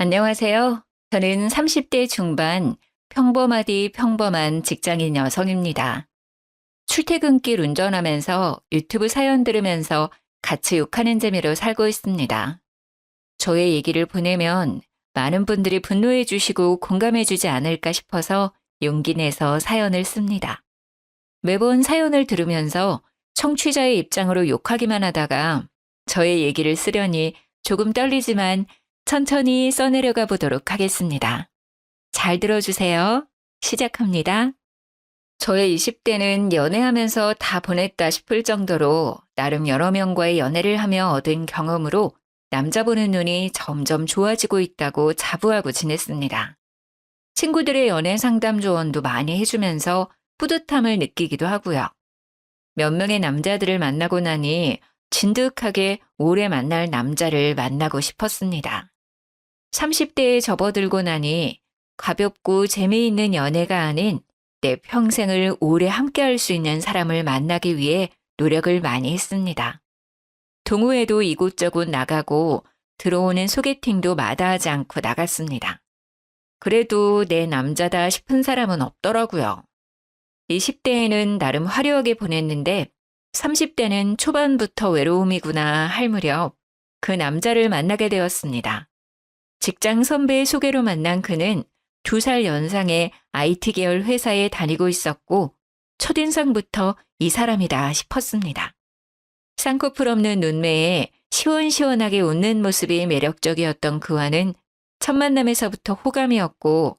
안녕하세요. 저는 30대 중반 평범하디 평범한 직장인 여성입니다. 출퇴근길 운전하면서 유튜브 사연 들으면서 같이 욕하는 재미로 살고 있습니다. 저의 얘기를 보내면 많은 분들이 분노해 주시고 공감해 주지 않을까 싶어서 용기 내서 사연을 씁니다. 매번 사연을 들으면서 청취자의 입장으로 욕하기만 하다가 저의 얘기를 쓰려니 조금 떨리지만 천천히 써내려가 보도록 하겠습니다. 잘 들어주세요. 시작합니다. 저의 20대는 연애하면서 다 보냈다 싶을 정도로 나름 여러 명과의 연애를 하며 얻은 경험으로 남자 보는 눈이 점점 좋아지고 있다고 자부하고 지냈습니다. 친구들의 연애 상담 조언도 많이 해주면서 뿌듯함을 느끼기도 하고요. 몇 명의 남자들을 만나고 나니 진득하게 오래 만날 남자를 만나고 싶었습니다. 30대에 접어들고 나니 가볍고 재미있는 연애가 아닌 내 평생을 오래 함께할 수 있는 사람을 만나기 위해 노력을 많이 했습니다. 동호회도 이곳저곳 나가고 들어오는 소개팅도 마다하지 않고 나갔습니다. 그래도 내 남자다 싶은 사람은 없더라고요. 20대에는 나름 화려하게 보냈는데 30대는 초반부터 외로움이구나 할 무렵 그 남자를 만나게 되었습니다. 직장 선배의 소개로 만난 그는 2살 연상의 IT 계열 회사에 다니고 있었고 첫인상부터 이 사람이다 싶었습니다. 쌍꺼풀 없는 눈매에 시원시원하게 웃는 모습이 매력적이었던 그와는 첫 만남에서부터 호감이었고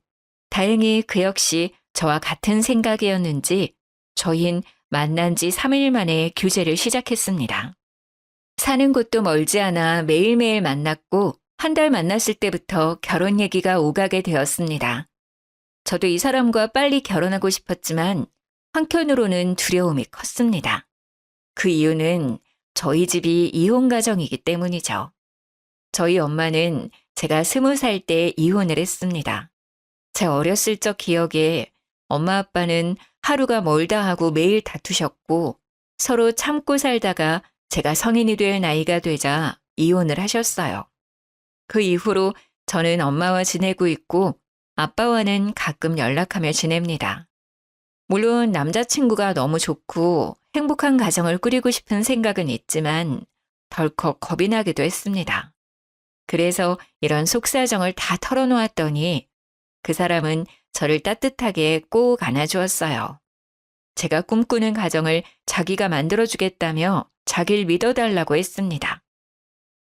다행히 그 역시 저와 같은 생각이었는지 저흰 만난 지 3일 만에 교제를 시작했습니다. 사는 곳도 멀지 않아 매일매일 만났고 한 달 만났을 때부터 결혼 얘기가 오가게 되었습니다. 저도 이 사람과 빨리 결혼하고 싶었지만 한편으로는 두려움이 컸습니다. 그 이유는 저희 집이 이혼 가정이기 때문이죠. 저희 엄마는 제가 20살 때 이혼을 했습니다. 제 어렸을 적 기억에 엄마 아빠는 하루가 멀다 하고 매일 다투셨고 서로 참고 살다가 제가 성인이 될 나이가 되자 이혼을 하셨어요. 그 이후로 저는 엄마와 지내고 있고 아빠와는 가끔 연락하며 지냅니다. 물론 남자친구가 너무 좋고 행복한 가정을 꾸리고 싶은 생각은 있지만 덜컥 겁이 나기도 했습니다. 그래서 이런 속사정을 다 털어놓았더니 그 사람은 저를 따뜻하게 꼭 안아주었어요. 제가 꿈꾸는 가정을 자기가 만들어주겠다며 자기를 믿어달라고 했습니다.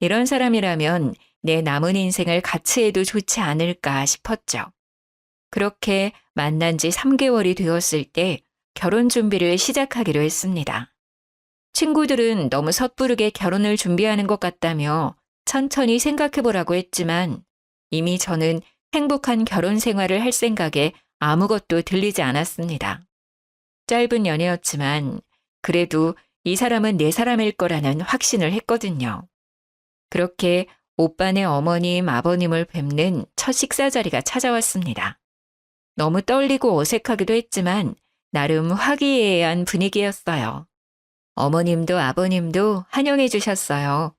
이런 사람이라면 내 남은 인생을 같이 해도 좋지 않을까 싶었죠. 그렇게 만난 지 3개월이 되었을 때 결혼 준비를 시작하기로 했습니다. 친구들은 너무 섣부르게 결혼을 준비하는 것 같다며 천천히 생각해보라고 했지만 이미 저는 행복한 결혼 생활을 할 생각에 아무것도 들리지 않았습니다. 짧은 연애였지만 그래도 이 사람은 내 사람일 거라는 확신을 했거든요. 그렇게 오빠네 어머님, 아버님을 뵙는 첫 식사 자리가 찾아왔습니다. 너무 떨리고 어색하기도 했지만 나름 화기애애한 분위기였어요. 어머님도 아버님도 환영해 주셨어요.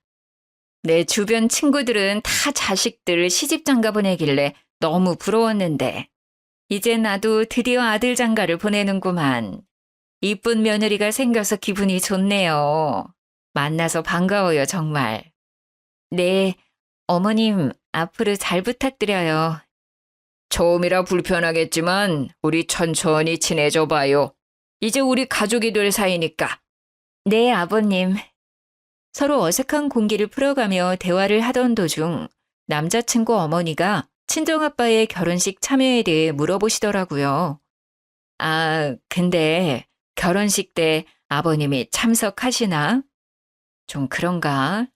내 주변 친구들은 다 자식들 시집 장가 보내길래 너무 부러웠는데 이제 나도 드디어 아들 장가를 보내는구만. 이쁜 며느리가 생겨서 기분이 좋네요. 만나서 반가워요, 정말. 네, 어머님, 앞으로 잘 부탁드려요. 처음이라 불편하겠지만 우리 천천히 지내줘 봐요. 이제 우리 가족이 될 사이니까. 네, 아버님. 서로 어색한 공기를 풀어가며 대화를 하던 도중 남자친구 어머니가 친정아빠의 결혼식 참여에 대해 물어보시더라고요. 아, 근데 결혼식 때 아버님이 참석하시나? 좀 그런가?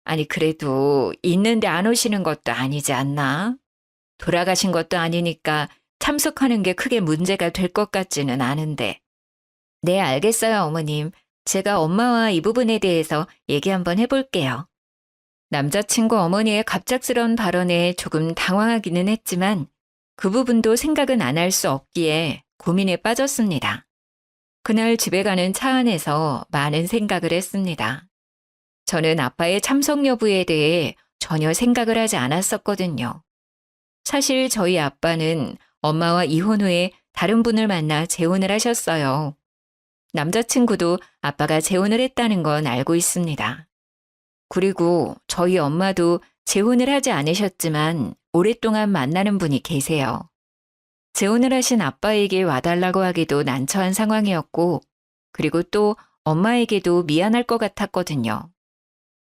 아니, 그래도 있는데 안 오시는 것도 아니지 않나? 돌아가신 것도 아니니까 참석하는 게 크게 문제가 될 것 같지는 않은데. 네, 알겠어요, 어머님. 제가 엄마와 이 부분에 대해서 얘기 한번 해볼게요. 남자친구 어머니의 갑작스러운 발언에 조금 당황하기는 했지만 그 부분도 생각은 안 할 수 없기에 고민에 빠졌습니다. 그날 집에 가는 차 안에서 많은 생각을 했습니다. 저는 아빠의 참석 여부에 대해 전혀 생각을 하지 않았었거든요. 사실 저희 아빠는 엄마와 이혼 후에 다른 분을 만나 재혼을 하셨어요. 남자친구도 아빠가 재혼을 했다는 건 알고 있습니다. 그리고 저희 엄마도 재혼을 하지 않으셨지만 오랫동안 만나는 분이 계세요. 재혼을 하신 아빠에게 와달라고 하기도 난처한 상황이었고, 그리고 또 엄마에게도 미안할 것 같았거든요.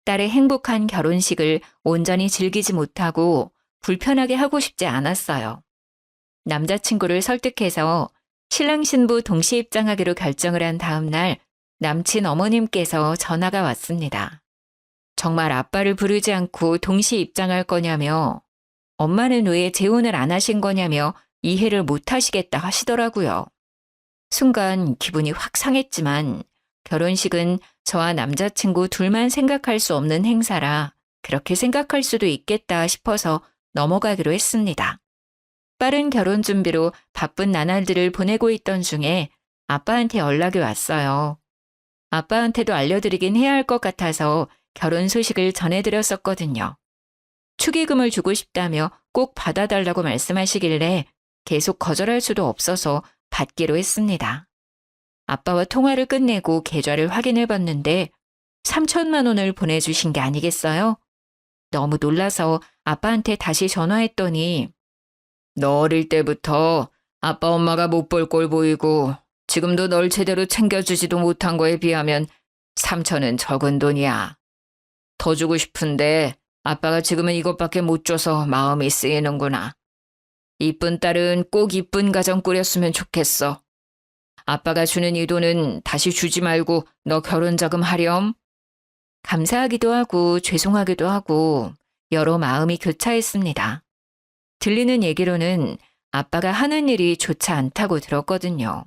딸의 행복한 결혼식을 온전히 즐기지 못하고 불편하게 하고 싶지 않았어요. 남자친구를 설득해서 신랑 신부 동시 입장하기로 결정을 한 다음 날 남친 어머님께서 전화가 왔습니다. 정말 아빠를 부르지 않고 동시 입장할 거냐며, 엄마는 왜 재혼을 안 하신 거냐며 이해를 못 하시겠다 하시더라고요. 순간 기분이 확 상했지만 결혼식은 저와 남자친구 둘만 생각할 수 없는 행사라 그렇게 생각할 수도 있겠다 싶어서 넘어가기로 했습니다. 빠른 결혼 준비로 바쁜 나날들을 보내고 있던 중에 아빠한테 연락이 왔어요. 아빠한테도 알려드리긴 해야 할 것 같아서 결혼 소식을 전해드렸었거든요. 축의금을 주고 싶다며 꼭 받아달라고 말씀하시길래 계속 거절할 수도 없어서 받기로 했습니다. 아빠와 통화를 끝내고 계좌를 확인해봤는데 3천만 원을 보내주신 게 아니겠어요? 너무 놀라서 아빠한테 다시 전화했더니 너 어릴 때부터 아빠 엄마가 못 볼 꼴 보이고 지금도 널 제대로 챙겨주지도 못한 거에 비하면 3천은 적은 돈이야. 더 주고 싶은데 아빠가 지금은 이것밖에 못 줘서 마음이 쓰이는구나. 이쁜 딸은 꼭 이쁜 가정 꾸렸으면 좋겠어. 아빠가 주는 이 돈은 다시 주지 말고 너 결혼 자금 하렴. 감사하기도 하고 죄송하기도 하고 여러 마음이 교차했습니다. 들리는 얘기로는 아빠가 하는 일이 좋지 않다고 들었거든요.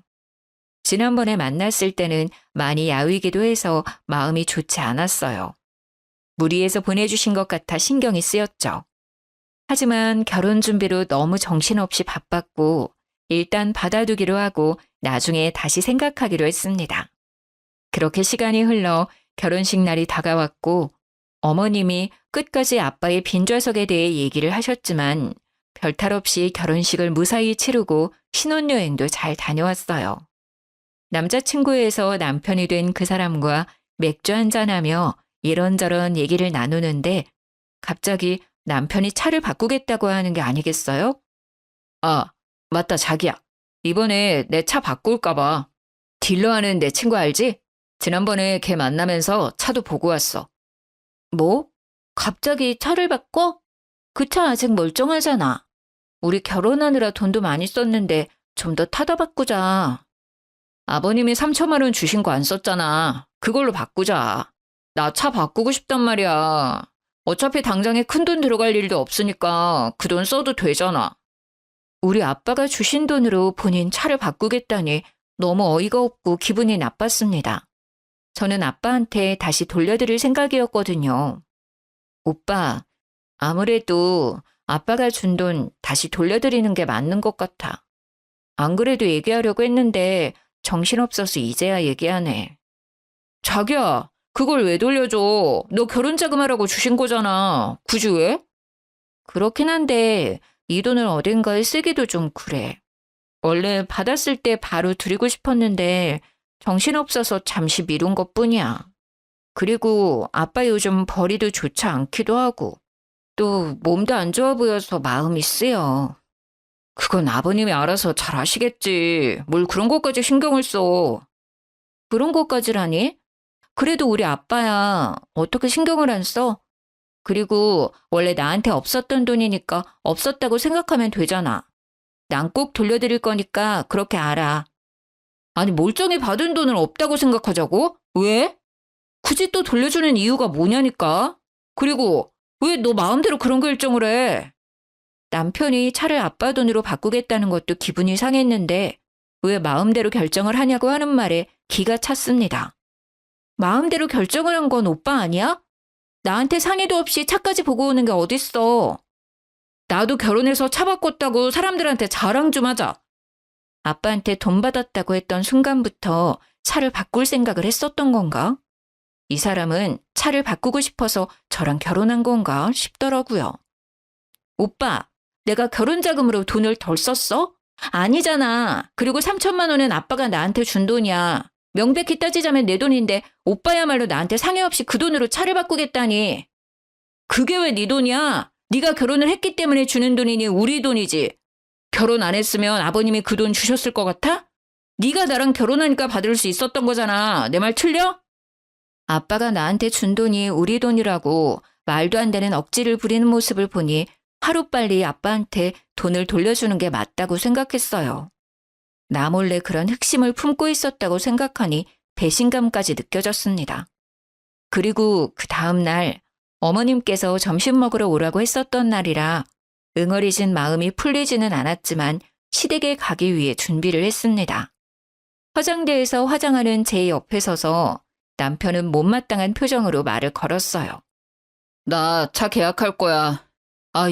지난번에 만났을 때는 많이 야위기도 해서 마음이 좋지 않았어요. 무리해서 보내주신 것 같아 신경이 쓰였죠. 하지만 결혼 준비로 너무 정신없이 바빴고 일단 받아두기로 하고 나중에 다시 생각하기로 했습니다. 그렇게 시간이 흘러 결혼식 날이 다가왔고 어머님이 끝까지 아빠의 빈좌석에 대해 얘기를 하셨지만 별탈 없이 결혼식을 무사히 치르고 신혼여행도 잘 다녀왔어요. 남자친구에서 남편이 된 그 사람과 맥주 한잔하며 이런저런 얘기를 나누는데 갑자기 남편이 차를 바꾸겠다고 하는 게 아니겠어요? 아, 맞다 자기야. 이번에 내 차 바꿀까 봐. 딜러 하는 내 친구 알지? 지난번에 걔 만나면서 차도 보고 왔어. 뭐? 갑자기 차를 바꿔? 그 차 아직 멀쩡하잖아. 우리 결혼하느라 돈도 많이 썼는데 좀 더 타다 바꾸자. 아버님이 3천만 원 주신 거 안 썼잖아. 그걸로 바꾸자. 나 차 바꾸고 싶단 말이야. 어차피 당장에 큰돈 들어갈 일도 없으니까 그 돈 써도 되잖아. 우리 아빠가 주신 돈으로 본인 차를 바꾸겠다니 너무 어이가 없고 기분이 나빴습니다. 저는 아빠한테 다시 돌려드릴 생각이었거든요. 오빠, 아무래도 아빠가 준 돈 다시 돌려드리는 게 맞는 것 같아. 안 그래도 얘기하려고 했는데 정신없어서 이제야 얘기하네. 자기야, 그걸 왜 돌려줘? 너 결혼 자금하라고 주신 거잖아. 굳이 왜? 그렇긴 한데 이 돈을 어딘가에 쓰기도 좀 그래. 원래 받았을 때 바로 드리고 싶었는데 정신없어서 잠시 미룬 것뿐이야. 그리고 아빠 요즘 벌이도 좋지 않기도 하고 또 몸도 안 좋아 보여서 마음이 쓰여. 그건 아버님이 알아서 잘 아시겠지. 뭘 그런 것까지 신경을 써. 그런 것까지라니? 그래도 우리 아빠야. 어떻게 신경을 안 써? 그리고 원래 나한테 없었던 돈이니까 없었다고 생각하면 되잖아. 난 꼭 돌려드릴 거니까 그렇게 알아. 아니 멀쩡히 받은 돈을 없다고 생각하자고? 왜? 굳이 또 돌려주는 이유가 뭐냐니까? 그리고 왜 너 마음대로 그런 결정을 해? 남편이 차를 아빠 돈으로 바꾸겠다는 것도 기분이 상했는데 왜 마음대로 결정을 하냐고 하는 말에 기가 찼습니다. 마음대로 결정을 한 건 오빠 아니야? 나한테 상의도 없이 차까지 보고 오는 게 어딨어. 나도 결혼해서 차 바꿨다고 사람들한테 자랑 좀 하자. 아빠한테 돈 받았다고 했던 순간부터 차를 바꿀 생각을 했었던 건가? 이 사람은 차를 바꾸고 싶어서 저랑 결혼한 건가 싶더라고요. 오빠, 내가 결혼 자금으로 돈을 덜 썼어? 아니잖아. 그리고 3천만 원은 아빠가 나한테 준 돈이야. 명백히 따지자면 내 돈인데 오빠야말로 나한테 상의 없이 그 돈으로 차를 바꾸겠다니. 그게 왜 네 돈이야? 네가 결혼을 했기 때문에 주는 돈이니 우리 돈이지. 결혼 안 했으면 아버님이 그 돈 주셨을 것 같아? 네가 나랑 결혼하니까 받을 수 있었던 거잖아. 내 말 틀려? 아빠가 나한테 준 돈이 우리 돈이라고 말도 안 되는 억지를 부리는 모습을 보니 하루빨리 아빠한테 돈을 돌려주는 게 맞다고 생각했어요. 나 몰래 그런 흑심을 품고 있었다고 생각하니 배신감까지 느껴졌습니다. 그리고 그 다음 날 어머님께서 점심 먹으러 오라고 했었던 날이라 응어리진 마음이 풀리지는 않았지만 시댁에 가기 위해 준비를 했습니다. 화장대에서 화장하는 제 옆에 서서 남편은 못마땅한 표정으로 말을 걸었어요. 나 차 계약할 거야.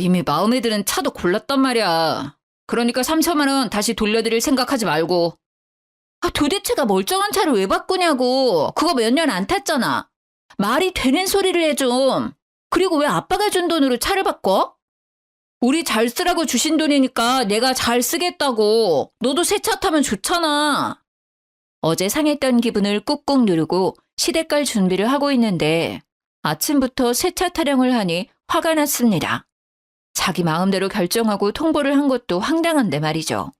이미 마음에 드는 차도 골랐단 말이야. 그러니까 3천만 원 다시 돌려드릴 생각하지 말고. 도대체가 멀쩡한 차를 왜 바꾸냐고. 그거 몇 년 안 탔잖아. 말이 되는 소리를 해 좀. 그리고 왜 아빠가 준 돈으로 차를 바꿔? 우리 잘 쓰라고 주신 돈이니까 내가 잘 쓰겠다고. 너도 새 차 타면 좋잖아. 어제 상했던 기분을 꾹꾹 누르고 시댁 갈 준비를 하고 있는데 아침부터 새 차 타령을 하니 화가 났습니다. 자기 마음대로 결정하고 통보를 한 것도 황당한데 말이죠.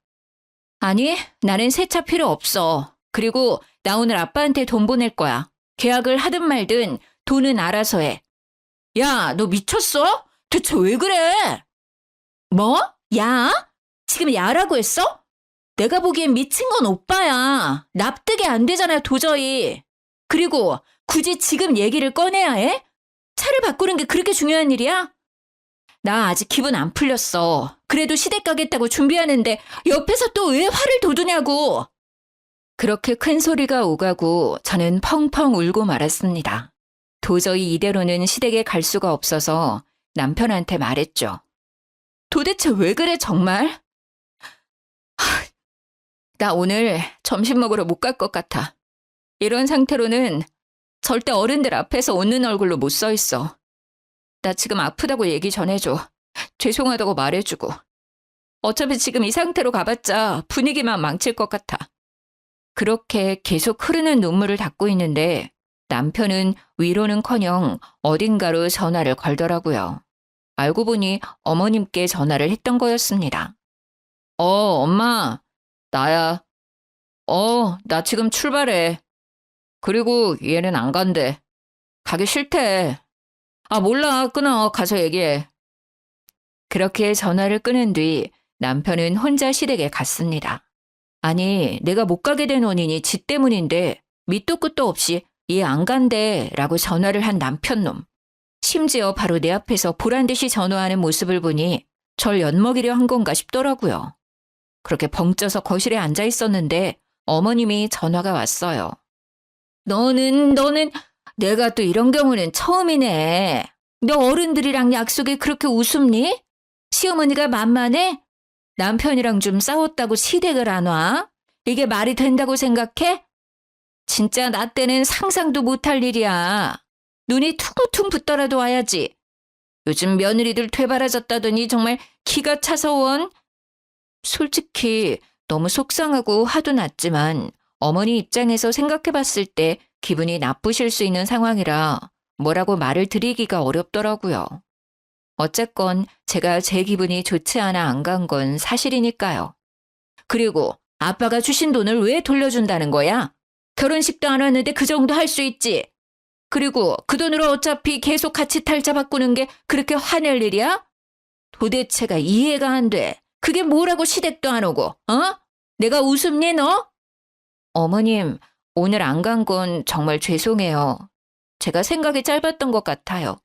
아니, 나는 새 차 필요 없어. 그리고 나 오늘 아빠한테 돈 보낼 거야. 계약을 하든 말든 돈은 알아서 해. 야, 너 미쳤어? 대체 왜 그래? 뭐? 야? 지금 야라고 했어? 내가 보기엔 미친 건 오빠야. 납득이 안 되잖아, 도저히. 그리고 굳이 지금 얘기를 꺼내야 해? 차를 바꾸는 게 그렇게 중요한 일이야? 나 아직 기분 안 풀렸어. 그래도 시댁 가겠다고 준비하는데 옆에서 또 왜 화를 돋우냐고. 그렇게 큰 소리가 오가고 저는 펑펑 울고 말았습니다. 도저히 이대로는 시댁에 갈 수가 없어서 남편한테 말했죠. 도대체 왜 그래 정말? 나 오늘 점심 먹으러 못 갈 것 같아. 이런 상태로는 절대 어른들 앞에서 웃는 얼굴로 못 서 있어. 나 지금 아프다고 얘기 전해줘. 죄송하다고 말해주고. 어차피 지금 이 상태로 가봤자 분위기만 망칠 것 같아. 그렇게 계속 흐르는 눈물을 닦고 있는데 남편은 위로는커녕 어딘가로 전화를 걸더라고요. 알고 보니 어머님께 전화를 했던 거였습니다. 엄마, 나야. 나 지금 출발해. 그리고 얘는 안 간대. 가기 싫대. 몰라. 끊어. 가서 얘기해. 그렇게 전화를 끊은 뒤 남편은 혼자 시댁에 갔습니다. 아니, 내가 못 가게 된 원인이 지 때문인데 밑도 끝도 없이 얘 안 간대 라고 전화를 한 남편놈. 심지어 바로 내 앞에서 보란듯이 전화하는 모습을 보니 절 엿먹이려 한 건가 싶더라고요. 그렇게 벙쪄서 거실에 앉아 있었는데 어머님이 전화가 왔어요. 너는 내가 또 이런 경우는 처음이네. 너 어른들이랑 약속에 그렇게 우습니? 시어머니가 만만해? 남편이랑 좀 싸웠다고 시댁을 안 와? 이게 말이 된다고 생각해? 진짜 나 때는 상상도 못할 일이야. 눈이 퉁퉁 붙더라도 와야지. 요즘 며느리들 되바라졌다더니 정말 기가 차서 원. 솔직히 너무 속상하고 화도 났지만 어머니 입장에서 생각해봤을 때 기분이 나쁘실 수 있는 상황이라 뭐라고 말을 드리기가 어렵더라고요. 어쨌건 제가 제 기분이 좋지 않아 안 간 건 사실이니까요. 그리고 아빠가 주신 돈을 왜 돌려준다는 거야? 결혼식도 안 왔는데 그 정도 할 수 있지. 그리고 그 돈으로 어차피 계속 같이 탈자 바꾸는 게 그렇게 화낼 일이야? 도대체가 이해가 안 돼. 그게 뭐라고 시댁도 안 오고, 내가 우습니 너? 어머님, 오늘 안 간 건 정말 죄송해요. 제가 생각이 짧았던 것 같아요.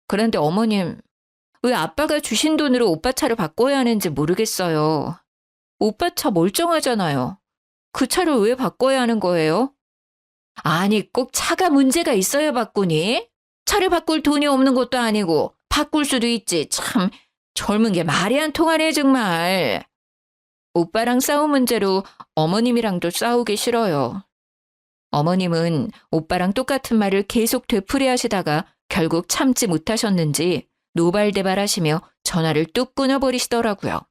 그런데 어머님, 왜 아빠가 주신 돈으로 오빠 차를 바꿔야 하는지 모르겠어요. 오빠 차 멀쩡하잖아요. 그 차를 왜 바꿔야 하는 거예요? 아니, 꼭 차가 문제가 있어야 바꾸니? 차를 바꿀 돈이 없는 것도 아니고 바꿀 수도 있지. 참 젊은 게 말이 안 통하네 정말. 오빠랑 싸운 문제로 어머님이랑도 싸우기 싫어요. 어머님은 오빠랑 똑같은 말을 계속 되풀이하시다가 결국 참지 못하셨는지 노발대발하시며 전화를 뚝 끊어버리시더라고요.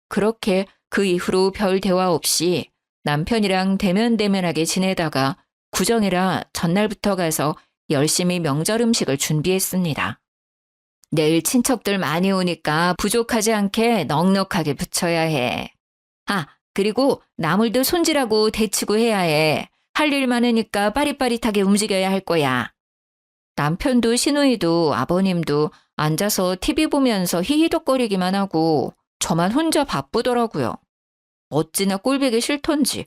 그렇게 그 이후로 별 대화 없이 남편이랑 대면대면하게 지내다가 구정이라 전날부터 가서 열심히 명절 음식을 준비했습니다. 내일 친척들 많이 오니까 부족하지 않게 넉넉하게 부쳐야 해. 아, 그리고 나물도 손질하고 데치고 해야 해. 할 일 많으니까 빠릿빠릿하게 움직여야 할 거야. 남편도 시누이도 아버님도 앉아서 TV 보면서 히히덕거리기만 하고 저만 혼자 바쁘더라고요. 어찌나 꼴보기 싫던지.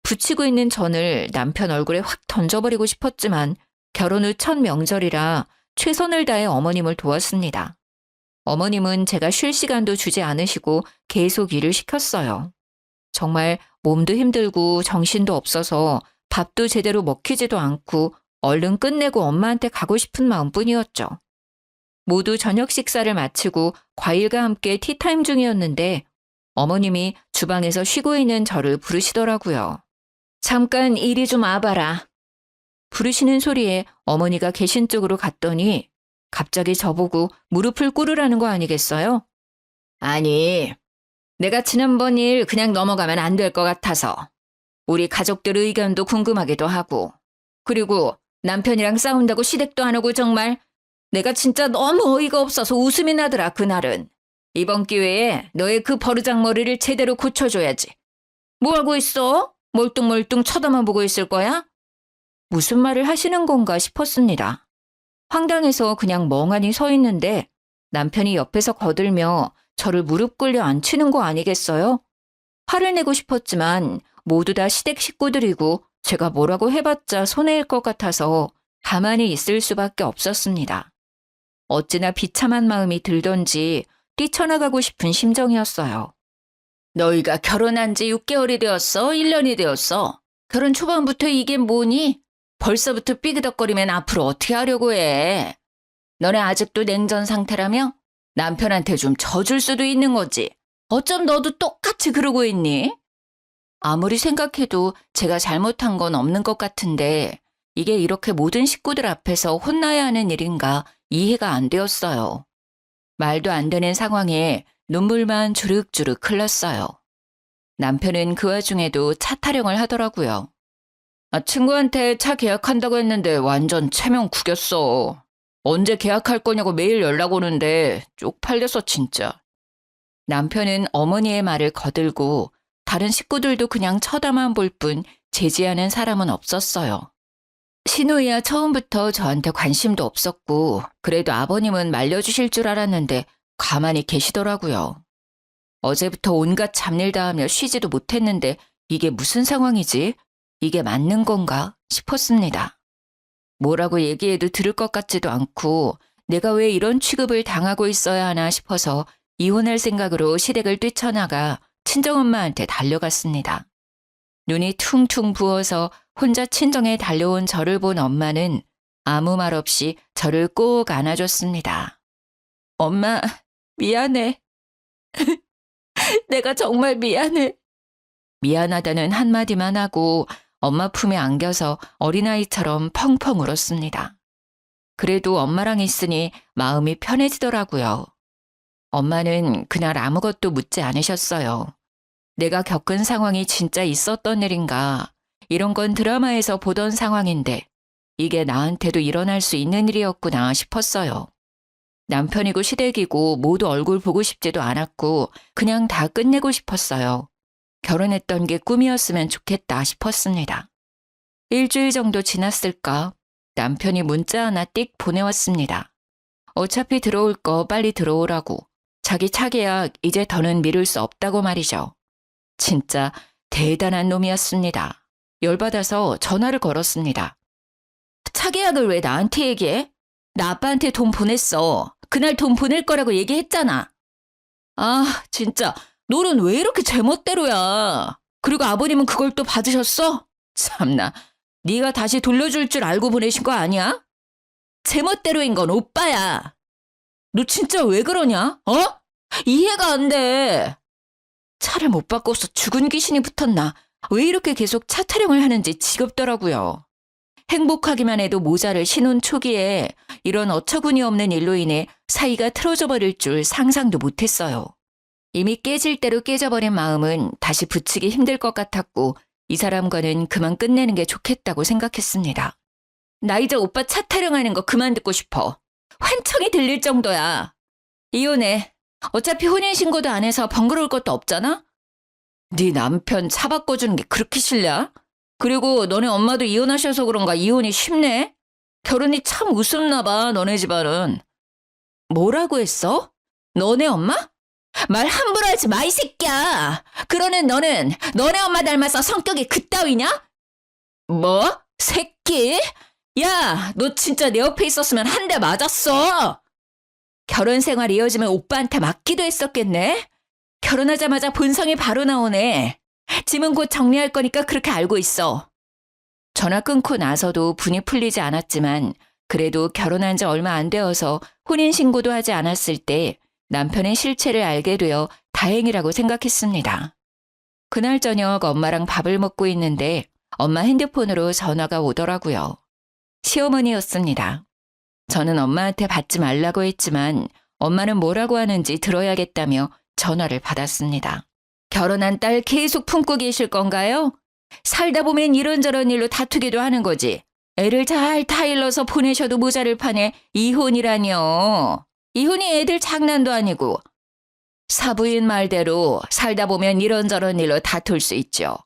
붙이고 있는 전을 남편 얼굴에 확 던져버리고 싶었지만 결혼 후 첫 명절이라 최선을 다해 어머님을 도왔습니다. 어머님은 제가 쉴 시간도 주지 않으시고 계속 일을 시켰어요. 정말 몸도 힘들고 정신도 없어서 밥도 제대로 먹히지도 않고 얼른 끝내고 엄마한테 가고 싶은 마음뿐이었죠. 모두 저녁 식사를 마치고 과일과 함께 티타임 중이었는데 어머님이 주방에서 쉬고 있는 저를 부르시더라고요. 잠깐 이리 좀 와봐라. 부르시는 소리에 어머니가 계신 쪽으로 갔더니 갑자기 저보고 무릎을 꿇으라는 거 아니겠어요? 아니, 내가 지난번 일 그냥 넘어가면 안 될 것 같아서. 우리 가족들 의견도 궁금하기도 하고. 그리고 남편이랑 싸운다고 시댁도 안 오고 정말 내가 진짜 너무 어이가 없어서 웃음이 나더라 그날은. 이번 기회에 너의 그 버르장머리를 제대로 고쳐줘야지. 뭐하고 있어? 멀뚱멀뚱 쳐다만 보고 있을 거야? 무슨 말을 하시는 건가 싶었습니다. 황당해서 그냥 멍하니 서 있는데 남편이 옆에서 거들며 저를 무릎 꿇려 앉히는 거 아니겠어요? 화를 내고 싶었지만 모두 다 시댁 식구들이고 제가 뭐라고 해봤자 손해일 것 같아서 가만히 있을 수밖에 없었습니다. 어찌나 비참한 마음이 들던지 뛰쳐나가고 싶은 심정이었어요. 너희가 결혼한 지 6개월이 되었어? 1년이 되었어? 결혼 초반부터 이게 뭐니? 벌써부터 삐그덕거리면 앞으로 어떻게 하려고 해? 너네 아직도 냉전 상태라며? 남편한테 좀 져줄 수도 있는 거지. 어쩜 너도 똑같이 그러고 있니? 아무리 생각해도 제가 잘못한 건 없는 것 같은데 이게 이렇게 모든 식구들 앞에서 혼나야 하는 일인가 이해가 안 되었어요. 말도 안 되는 상황에 눈물만 주륵주륵 흘렀어요. 남편은 그 와중에도 차 타령을 하더라고요. 친구한테 차 계약한다고 했는데 완전 체면 구겼어. 언제 계약할 거냐고 매일 연락 오는데 쪽팔려서 진짜. 남편은 어머니의 말을 거들고 다른 식구들도 그냥 쳐다만 볼 뿐 제지하는 사람은 없었어요. 시누이야 처음부터 저한테 관심도 없었고 그래도 아버님은 말려주실 줄 알았는데 가만히 계시더라고요. 어제부터 온갖 잡일 다 하며 쉬지도 못했는데 이게 무슨 상황이지? 이게 맞는 건가 싶었습니다. 뭐라고 얘기해도 들을 것 같지도 않고 내가 왜 이런 취급을 당하고 있어야 하나 싶어서 이혼할 생각으로 시댁을 뛰쳐나가 친정엄마한테 달려갔습니다. 눈이 퉁퉁 부어서 혼자 친정에 달려온 저를 본 엄마는 아무 말 없이 저를 꼭 안아줬습니다. 엄마, 미안해. 내가 정말 미안해. 미안하다는 한마디만 하고 엄마 품에 안겨서 어린아이처럼 펑펑 울었습니다. 그래도 엄마랑 있으니 마음이 편해지더라고요. 엄마는 그날 아무것도 묻지 않으셨어요. 내가 겪은 상황이 진짜 있었던 일인가, 이런 건 드라마에서 보던 상황인데 이게 나한테도 일어날 수 있는 일이었구나 싶었어요. 남편이고 시댁이고 모두 얼굴 보고 싶지도 않았고 그냥 다 끝내고 싶었어요. 결혼했던 게 꿈이었으면 좋겠다 싶었습니다. 일주일 정도 지났을까 남편이 문자 하나 띡 보내왔습니다. 어차피 들어올 거 빨리 들어오라고. 자기 차 계약 이제 더는 미룰 수 없다고 말이죠. 진짜 대단한 놈이었습니다. 열받아서 전화를 걸었습니다. 차 계약을 왜 나한테 얘기해? 나 아빠한테 돈 보냈어. 그날 돈 보낼 거라고 얘기했잖아. 아, 진짜 너는 왜 이렇게 제멋대로야. 그리고 아버님은 그걸 또 받으셨어? 참나, 네가 다시 돌려줄 줄 알고 보내신 거 아니야? 제멋대로인 건 오빠야. 너 진짜 왜 그러냐? 어? 이해가 안 돼. 차를 못 바꿔서 죽은 귀신이 붙었나? 왜 이렇게 계속 차 타령을 하는지 지겹더라고요. 행복하기만 해도 모자를 신혼 초기에 이런 어처구니 없는 일로 인해 사이가 틀어져 버릴 줄 상상도 못했어요. 이미 깨질 대로 깨져버린 마음은 다시 붙이기 힘들 것 같았고 이 사람과는 그만 끝내는 게 좋겠다고 생각했습니다. 나 이제 오빠 차 타령하는 거 그만 듣고 싶어. 환청이 들릴 정도야. 이혼해. 어차피 혼인신고도 안 해서 번거로울 것도 없잖아? 네 남편 차 바꿔주는 게 그렇게 싫냐? 그리고 너네 엄마도 이혼하셔서 그런가 이혼이 쉽네? 결혼이 참 우습나 봐, 너네 집안은. 뭐라고 했어? 너네 엄마? 말 함부로 하지 마, 이 새끼야. 그러는 너는 너네 엄마 닮아서 성격이 그따위냐? 뭐? 새끼? 야, 너 진짜 내 옆에 있었으면 한 대 맞았어. 결혼 생활 이어지면 오빠한테 맞기도 했었겠네? 결혼하자마자 본성이 바로 나오네. 짐은 곧 정리할 거니까 그렇게 알고 있어. 전화 끊고 나서도 분이 풀리지 않았지만 그래도 결혼한 지 얼마 안 되어서 혼인신고도 하지 않았을 때 남편의 실체를 알게 되어 다행이라고 생각했습니다. 그날 저녁 엄마랑 밥을 먹고 있는데 엄마 핸드폰으로 전화가 오더라고요. 시어머니였습니다. 저는 엄마한테 받지 말라고 했지만 엄마는 뭐라고 하는지 들어야겠다며 전화를 받았습니다. 결혼한 딸 계속 품고 계실 건가요? 살다 보면 이런저런 일로 다투기도 하는 거지. 애를 잘 타일러서 보내셔도 모자를 파네. 이혼이라뇨. 이혼이 애들 장난도 아니고. 사부인 말대로 살다 보면 이런저런 일로 다툴 수 있죠.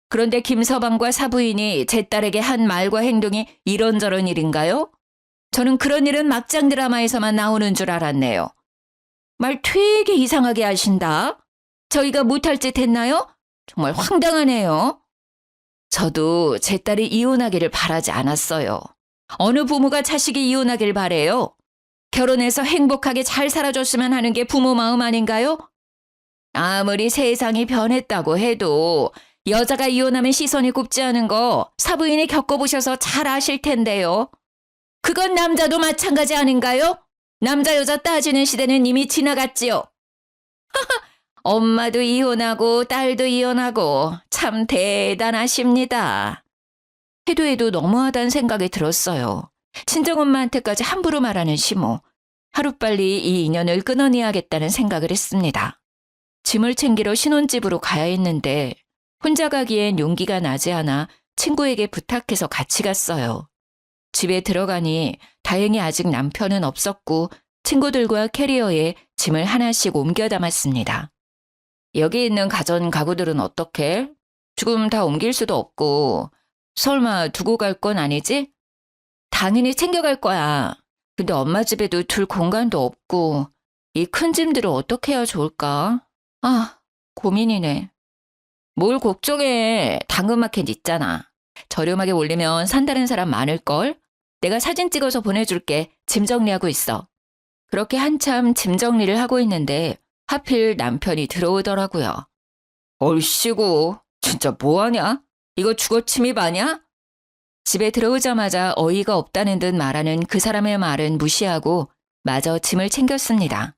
그런데 김서방과 사부인이 제 딸에게 한 말과 행동이 이런저런 일인가요? 저는 그런 일은 막장 드라마에서만 나오는 줄 알았네요. 말 되게 이상하게 하신다. 저희가 못할 짓 했나요? 정말 황당하네요. 저도 제 딸이 이혼하기를 바라지 않았어요. 어느 부모가 자식이 이혼하길 바래요? 결혼해서 행복하게 잘 살아줬으면 하는 게 부모 마음 아닌가요? 아무리 세상이 변했다고 해도 여자가 이혼하면 시선이 곱지 않은 거 사부인이 겪어보셔서 잘 아실 텐데요. 그건 남자도 마찬가지 아닌가요? 남자 여자 따지는 시대는 이미 지나갔지요. 엄마도 이혼하고 딸도 이혼하고 참 대단하십니다. 해도 해도 너무하다는 생각이 들었어요. 친정엄마한테까지 함부로 말하는 시모. 하루빨리 이 인연을 끊어내야겠다는 생각을 했습니다. 짐을 챙기러 신혼집으로 가야 했는데 혼자 가기엔 용기가 나지 않아 친구에게 부탁해서 같이 갔어요. 집에 들어가니 다행히 아직 남편은 없었고 친구들과 캐리어에 짐을 하나씩 옮겨 담았습니다. 여기 있는 가전 가구들은 어떻게? 지금 다 옮길 수도 없고 설마 두고 갈 건 아니지? 당연히 챙겨갈 거야. 근데 엄마 집에도 둘 공간도 없고 이 큰 짐들을 어떻게 해야 좋을까? 아, 고민이네. 뭘 걱정해. 당근마켓 있잖아. 저렴하게 올리면 산다는 사람 많을걸? 내가 사진 찍어서 보내줄게. 짐 정리하고 있어. 그렇게 한참 짐 정리를 하고 있는데 하필 남편이 들어오더라고요. 얼씨구, 진짜 뭐하냐? 이거 주거 침입 아냐? 집에 들어오자마자 어이가 없다는 듯 말하는 그 사람의 말은 무시하고 마저 짐을 챙겼습니다.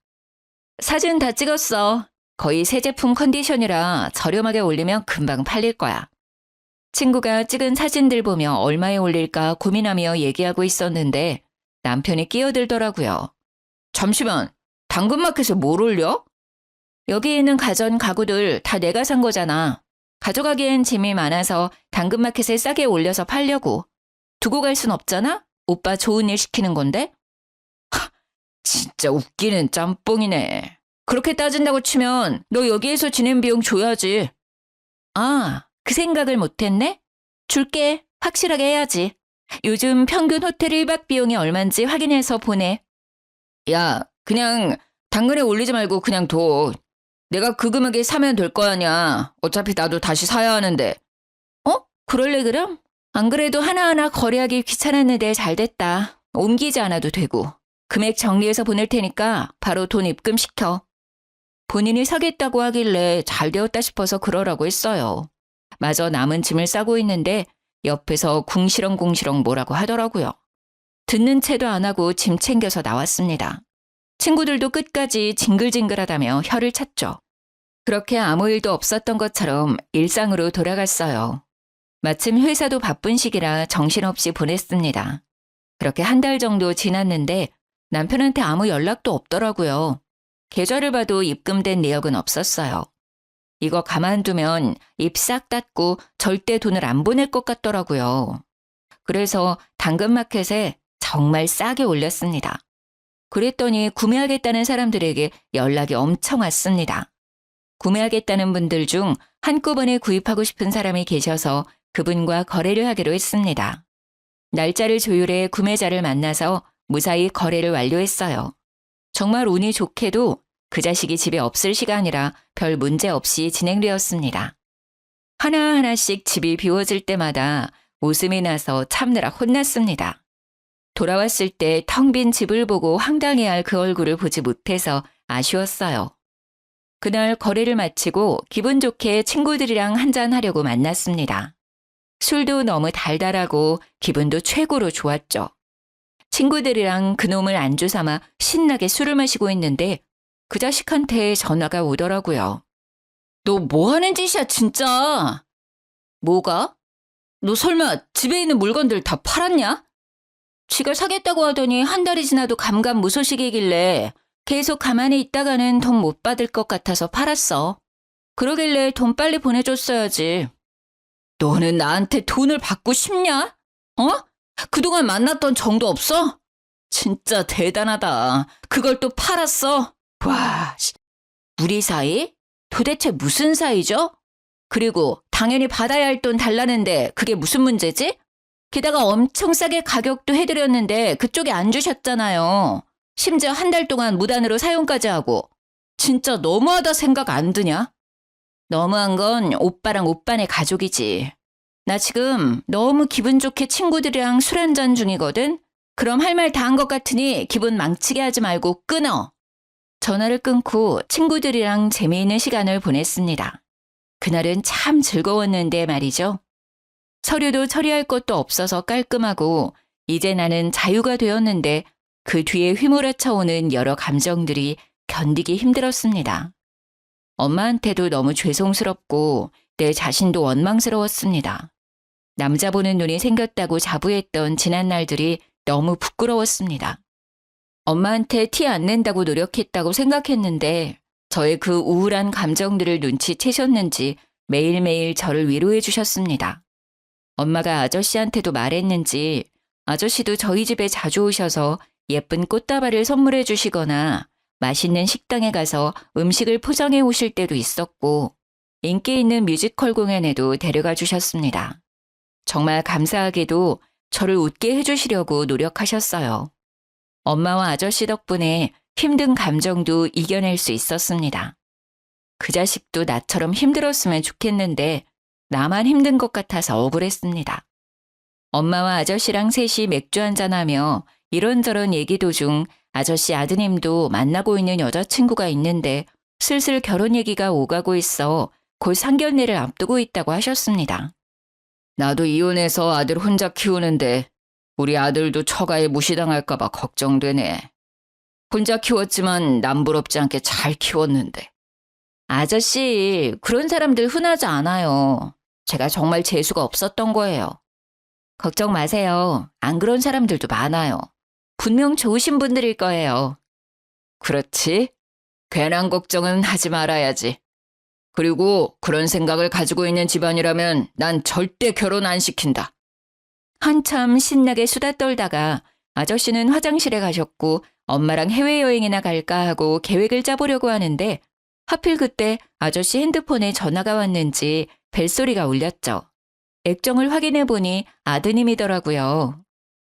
사진 다 찍었어. 거의 새 제품 컨디션이라 저렴하게 올리면 금방 팔릴 거야. 친구가 찍은 사진들 보며 얼마에 올릴까 고민하며 얘기하고 있었는데 남편이 끼어들더라고요. 잠시만, 당근마켓에 뭘 올려? 여기 있는 가전 가구들 다 내가 산 거잖아. 가져가기엔 짐이 많아서 당근마켓에 싸게 올려서 팔려고. 두고 갈 순 없잖아? 오빠 좋은 일 시키는 건데? 하, 진짜 웃기는 짬뽕이네. 그렇게 따진다고 치면 너 여기에서 지낸 비용 줘야지. 아, 그 생각을 못했네? 줄게. 확실하게 해야지. 요즘 평균 호텔 1박 비용이 얼만지 확인해서 보내. 야, 그냥 당근에 올리지 말고 그냥 둬. 내가 그 금액에 사면 될 거 아니야. 어차피 나도 다시 사야 하는데. 그럴래 그럼? 안 그래도 하나하나 거래하기 귀찮았는데 잘 됐다. 옮기지 않아도 되고. 금액 정리해서 보낼 테니까 바로 돈 입금시켜. 본인이 사겠다고 하길래 잘 되었다 싶어서 그러라고 했어요. 마저 남은 짐을 싸고 있는데 옆에서 궁시렁궁시렁 뭐라고 하더라고요. 듣는 채도 안 하고 짐 챙겨서 나왔습니다. 친구들도 끝까지 징글징글하다며 혀를 찼죠. 그렇게 아무 일도 없었던 것처럼 일상으로 돌아갔어요. 마침 회사도 바쁜 시기라 정신없이 보냈습니다. 그렇게 한 달 정도 지났는데 남편한테 아무 연락도 없더라고요. 계좌를 봐도 입금된 내역은 없었어요. 이거 가만두면 입 싹 닫고 절대 돈을 안 보낼 것 같더라고요. 그래서 당근마켓에 정말 싸게 올렸습니다. 그랬더니 구매하겠다는 사람들에게 연락이 엄청 왔습니다. 구매하겠다는 분들 중 한꺼번에 구입하고 싶은 사람이 계셔서 그분과 거래를 하기로 했습니다. 날짜를 조율해 구매자를 만나서 무사히 거래를 완료했어요. 정말 운이 좋게도 그 자식이 집에 없을 시간이라 별 문제 없이 진행되었습니다. 하나하나씩 집이 비워질 때마다 웃음이 나서 참느라 혼났습니다. 돌아왔을 때 텅 빈 집을 보고 황당해할 그 얼굴을 보지 못해서 아쉬웠어요. 그날 거래를 마치고 기분 좋게 친구들이랑 한잔하려고 만났습니다. 술도 너무 달달하고 기분도 최고로 좋았죠. 친구들이랑 그놈을 안주 삼아 신나게 술을 마시고 있는데 그 자식한테 전화가 오더라고요. 너 뭐 하는 짓이야 진짜? 뭐가? 너 설마 집에 있는 물건들 다 팔았냐? 지가 사겠다고 하더니 한 달이 지나도 감감무소식이길래 계속 가만히 있다가는 돈 못 받을 것 같아서 팔았어. 그러길래 돈 빨리 보내줬어야지. 너는 나한테 돈을 받고 싶냐? 어? 그동안 만났던 정도 없어? 진짜 대단하다. 그걸 또 팔았어? 와, 우리 사이? 도대체 무슨 사이죠? 그리고 당연히 받아야 할 돈 달라는데 그게 무슨 문제지? 게다가 엄청 싸게 가격도 해드렸는데 그쪽이 안 주셨잖아요. 심지어 한 달 동안 무단으로 사용까지 하고. 진짜 너무하다 생각 안 드냐? 너무한 건 오빠랑 오빠네 가족이지. 나 지금 너무 기분 좋게 친구들이랑 술 한잔 중이거든? 그럼 할 말 다 한 것 같으니 기분 망치게 하지 말고 끊어. 전화를 끊고 친구들이랑 재미있는 시간을 보냈습니다. 그날은 참 즐거웠는데 말이죠. 서류도 처리할 것도 없어서 깔끔하고 이제 나는 자유가 되었는데 그 뒤에 휘몰아쳐 오는 여러 감정들이 견디기 힘들었습니다. 엄마한테도 너무 죄송스럽고 내 자신도 원망스러웠습니다. 남자 보는 눈이 생겼다고 자부했던 지난 날들이 너무 부끄러웠습니다. 엄마한테 티 안 낸다고 노력했다고 생각했는데 저의 그 우울한 감정들을 눈치채셨는지 매일매일 저를 위로해 주셨습니다. 엄마가 아저씨한테도 말했는지 아저씨도 저희 집에 자주 오셔서 예쁜 꽃다발을 선물해 주시거나 맛있는 식당에 가서 음식을 포장해 오실 때도 있었고 인기 있는 뮤지컬 공연에도 데려가 주셨습니다. 정말 감사하게도 저를 웃게 해주시려고 노력하셨어요. 엄마와 아저씨 덕분에 힘든 감정도 이겨낼 수 있었습니다. 그 자식도 나처럼 힘들었으면 좋겠는데 나만 힘든 것 같아서 억울했습니다. 엄마와 아저씨랑 셋이 맥주 한잔하며 이런저런 얘기 도중 아저씨 아드님도 만나고 있는 여자친구가 있는데 슬슬 결혼 얘기가 오가고 있어 곧 상견례를 앞두고 있다고 하셨습니다. 나도 이혼해서 아들 혼자 키우는데 우리 아들도 처가에 무시당할까 봐 걱정되네. 혼자 키웠지만 남부럽지 않게 잘 키웠는데. 아저씨, 그런 사람들 흔하지 않아요. 제가 정말 재수가 없었던 거예요. 걱정 마세요. 안 그런 사람들도 많아요. 분명 좋으신 분들일 거예요. 그렇지. 괜한 걱정은 하지 말아야지. 그리고 그런 생각을 가지고 있는 집안이라면 난 절대 결혼 안 시킨다. 한참 신나게 수다 떨다가 아저씨는 화장실에 가셨고 엄마랑 해외여행이나 갈까 하고 계획을 짜보려고 하는데 하필 그때 아저씨 핸드폰에 전화가 왔는지 벨소리가 울렸죠. 액정을 확인해 보니 아드님이더라고요.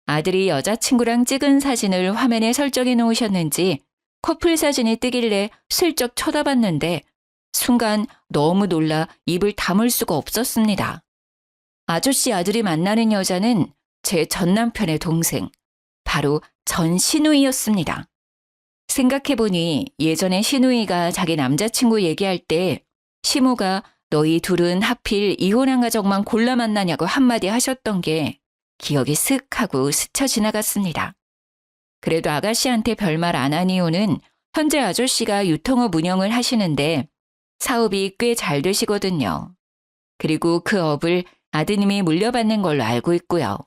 아들이 여자친구랑 찍은 사진을 화면에 설정해 놓으셨는지 커플 사진이 뜨길래 슬쩍 쳐다봤는데 순간 너무 놀라 입을 다물 수가 없었습니다. 아저씨 아들이 만나는 여자는 제 전 남편의 동생, 바로 전 시누이였습니다. 생각해보니 예전에 시누이가 자기 남자친구 얘기할 때 시모가 너희 둘은 하필 이혼한 가족만 골라 만나냐고 한마디 하셨던 게 기억이 슥 하고 스쳐 지나갔습니다. 그래도 아가씨한테 별말 안 한 이유는 현재 아저씨가 유통업 운영을 하시는데 사업이 꽤 잘 되시거든요. 그리고 그 업을 아드님이 물려받는 걸로 알고 있고요.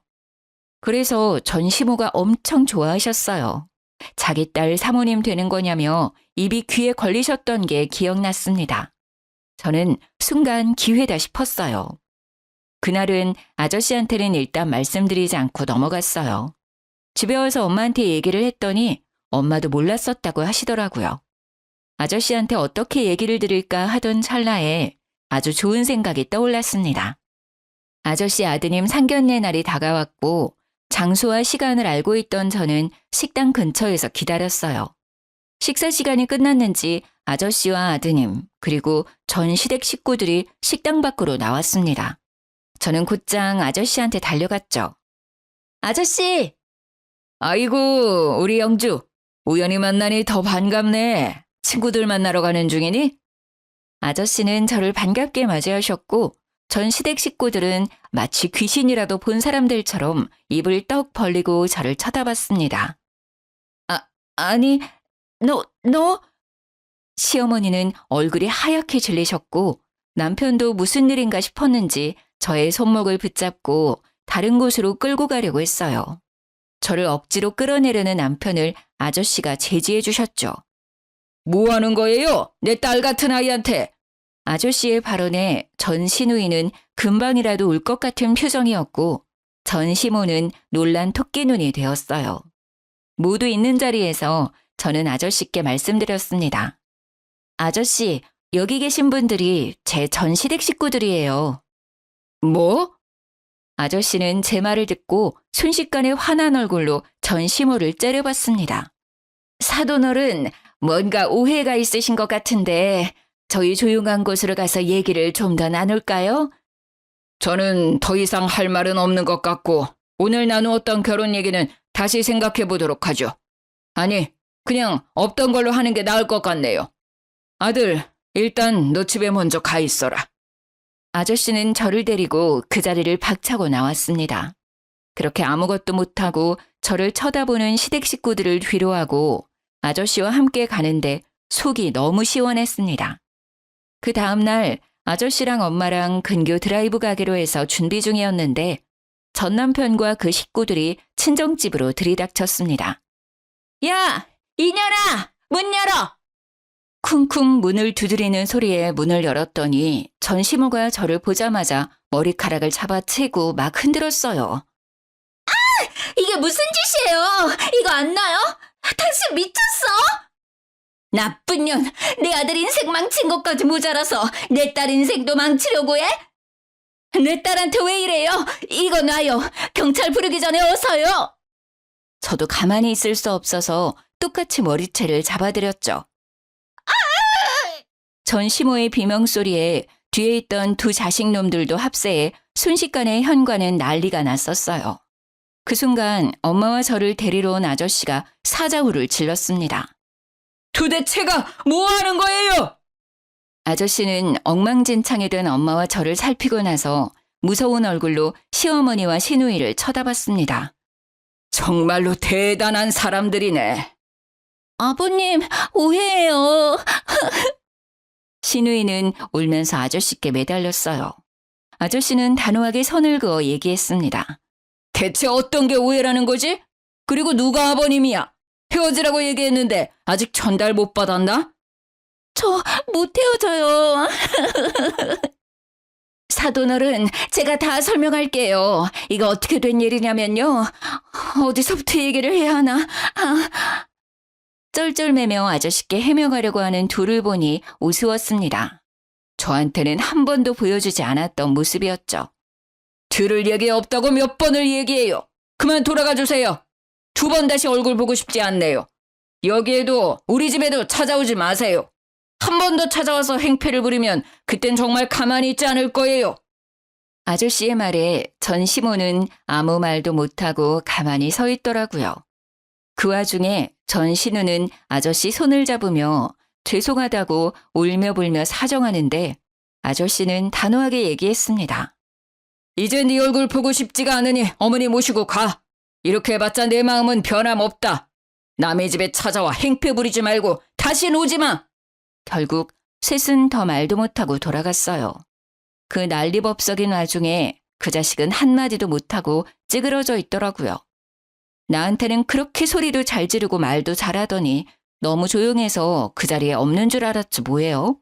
그래서 전시모가 엄청 좋아하셨어요. 자기 딸 사모님 되는 거냐며 입이 귀에 걸리셨던 게 기억났습니다. 저는 순간 기회다 싶었어요. 그날은 아저씨한테는 일단 말씀드리지 않고 넘어갔어요. 집에 와서 엄마한테 얘기를 했더니 엄마도 몰랐었다고 하시더라고요. 아저씨한테 어떻게 얘기를 드릴까 하던 찰나에 아주 좋은 생각이 떠올랐습니다. 아저씨 아드님 상견례 날이 다가왔고 장소와 시간을 알고 있던 저는 식당 근처에서 기다렸어요. 식사 시간이 끝났는지 아저씨와 아드님 그리고 전 시댁 식구들이 식당 밖으로 나왔습니다. 저는 곧장 아저씨한테 달려갔죠. 아저씨! 아이고, 우리 영주. 우연히 만나니 더 반갑네. 친구들 만나러 가는 중이니? 아저씨는 저를 반갑게 맞이하셨고 전 시댁 식구들은 마치 귀신이라도 본 사람들처럼 입을 떡 벌리고 저를 쳐다봤습니다. 아니, 너? 시어머니는 얼굴이 하얗게 질리셨고 남편도 무슨 일인가 싶었는지 저의 손목을 붙잡고 다른 곳으로 끌고 가려고 했어요. 저를 억지로 끌어내려는 남편을 아저씨가 제지해 주셨죠. 뭐 하는 거예요? 내 딸 같은 아이한테. 아저씨의 발언에 전 시누이는 금방이라도 울 것 같은 표정이었고 전 시모는 놀란 토끼눈이 되었어요. 모두 있는 자리에서 저는 아저씨께 말씀드렸습니다. 아저씨, 여기 계신 분들이 제 전 시댁 식구들이에요. 뭐? 아저씨는 제 말을 듣고 순식간에 화난 얼굴로 전 시모를 째려봤습니다. 사돈어른, 뭔가 오해가 있으신 것 같은데 저희 조용한 곳으로 가서 얘기를 좀 더 나눌까요? 저는 더 이상 할 말은 없는 것 같고 오늘 나누었던 결혼 얘기는 다시 생각해 보도록 하죠. 아니, 그냥 없던 걸로 하는 게 나을 것 같네요. 아들, 일단 너 집에 먼저 가 있어라. 아저씨는 저를 데리고 그 자리를 박차고 나왔습니다. 그렇게 아무것도 못하고 저를 쳐다보는 시댁 식구들을 뒤로하고 아저씨와 함께 가는데 속이 너무 시원했습니다. 그 다음날 아저씨랑 엄마랑 근교 드라이브 가기로 해서 준비 중이었는데 전 남편과 그 식구들이 친정집으로 들이닥쳤습니다. 야! 이년아! 문 열어! 쿵쿵 문을 두드리는 소리에 문을 열었더니 전 시모가 저를 보자마자 머리카락을 잡아채고 막 흔들었어요. 아! 이게 무슨 짓이에요? 이거 안 나요? 당신 미쳤어? 나쁜 년! 내 아들 인생 망친 것까지 모자라서 내 딸 인생도 망치려고 해? 내 딸한테 왜 이래요? 이거 놔요. 경찰 부르기 전에 어서요. 저도 가만히 있을 수 없어서 똑같이 머리채를 잡아드렸죠. 전 시모의 비명소리에 뒤에 있던 두 자식놈들도 합세해 순식간에 현관은 난리가 났었어요. 그 순간 엄마와 저를 데리러 온 아저씨가 사자후를 질렀습니다. 도대체가 뭐 하는 거예요? 아저씨는 엉망진창이 된 엄마와 저를 살피고 나서 무서운 얼굴로 시어머니와 시누이를 쳐다봤습니다. 정말로 대단한 사람들이네. 아버님, 오해예요. 시누이는 울면서 아저씨께 매달렸어요. 아저씨는 단호하게 선을 그어 얘기했습니다. 대체 어떤 게 오해라는 거지? 그리고 누가 아버님이야? 헤어지라고 얘기했는데 아직 전달 못 받았나? 저 못 헤어져요. 사돈어른, 제가 다 설명할게요. 이거 어떻게 된 일이냐면요. 어디서부터 얘기를 해야 하나? 쩔쩔매며 아저씨께 해명하려고 하는 둘을 보니 우스웠습니다. 저한테는 한 번도 보여주지 않았던 모습이었죠. 들을 얘기 없다고 몇 번을 얘기해요. 그만 돌아가 주세요. 2번 다시 얼굴 보고 싶지 않네요. 여기에도 우리 집에도 찾아오지 마세요. 한 번 더 찾아와서 행패를 부리면 그땐 정말 가만히 있지 않을 거예요. 아저씨의 말에 전 시모는 아무 말도 못하고 가만히 서 있더라고요. 그 와중에 전 신우는 아저씨 손을 잡으며 죄송하다고 울며 불며 사정하는데 아저씨는 단호하게 얘기했습니다. 이제 네 얼굴 보고 싶지가 않으니 어머니 모시고 가. 이렇게 해봤자 내 마음은 변함없다. 남의 집에 찾아와 행패 부리지 말고 다신 오지 마. 결국 셋은 더 말도 못하고 돌아갔어요. 그 난리법석인 와중에 그 자식은 한마디도 못하고 찌그러져 있더라고요. 나한테는 그렇게 소리도 잘 지르고 말도 잘하더니 너무 조용해서 그 자리에 없는 줄 알았지 뭐예요.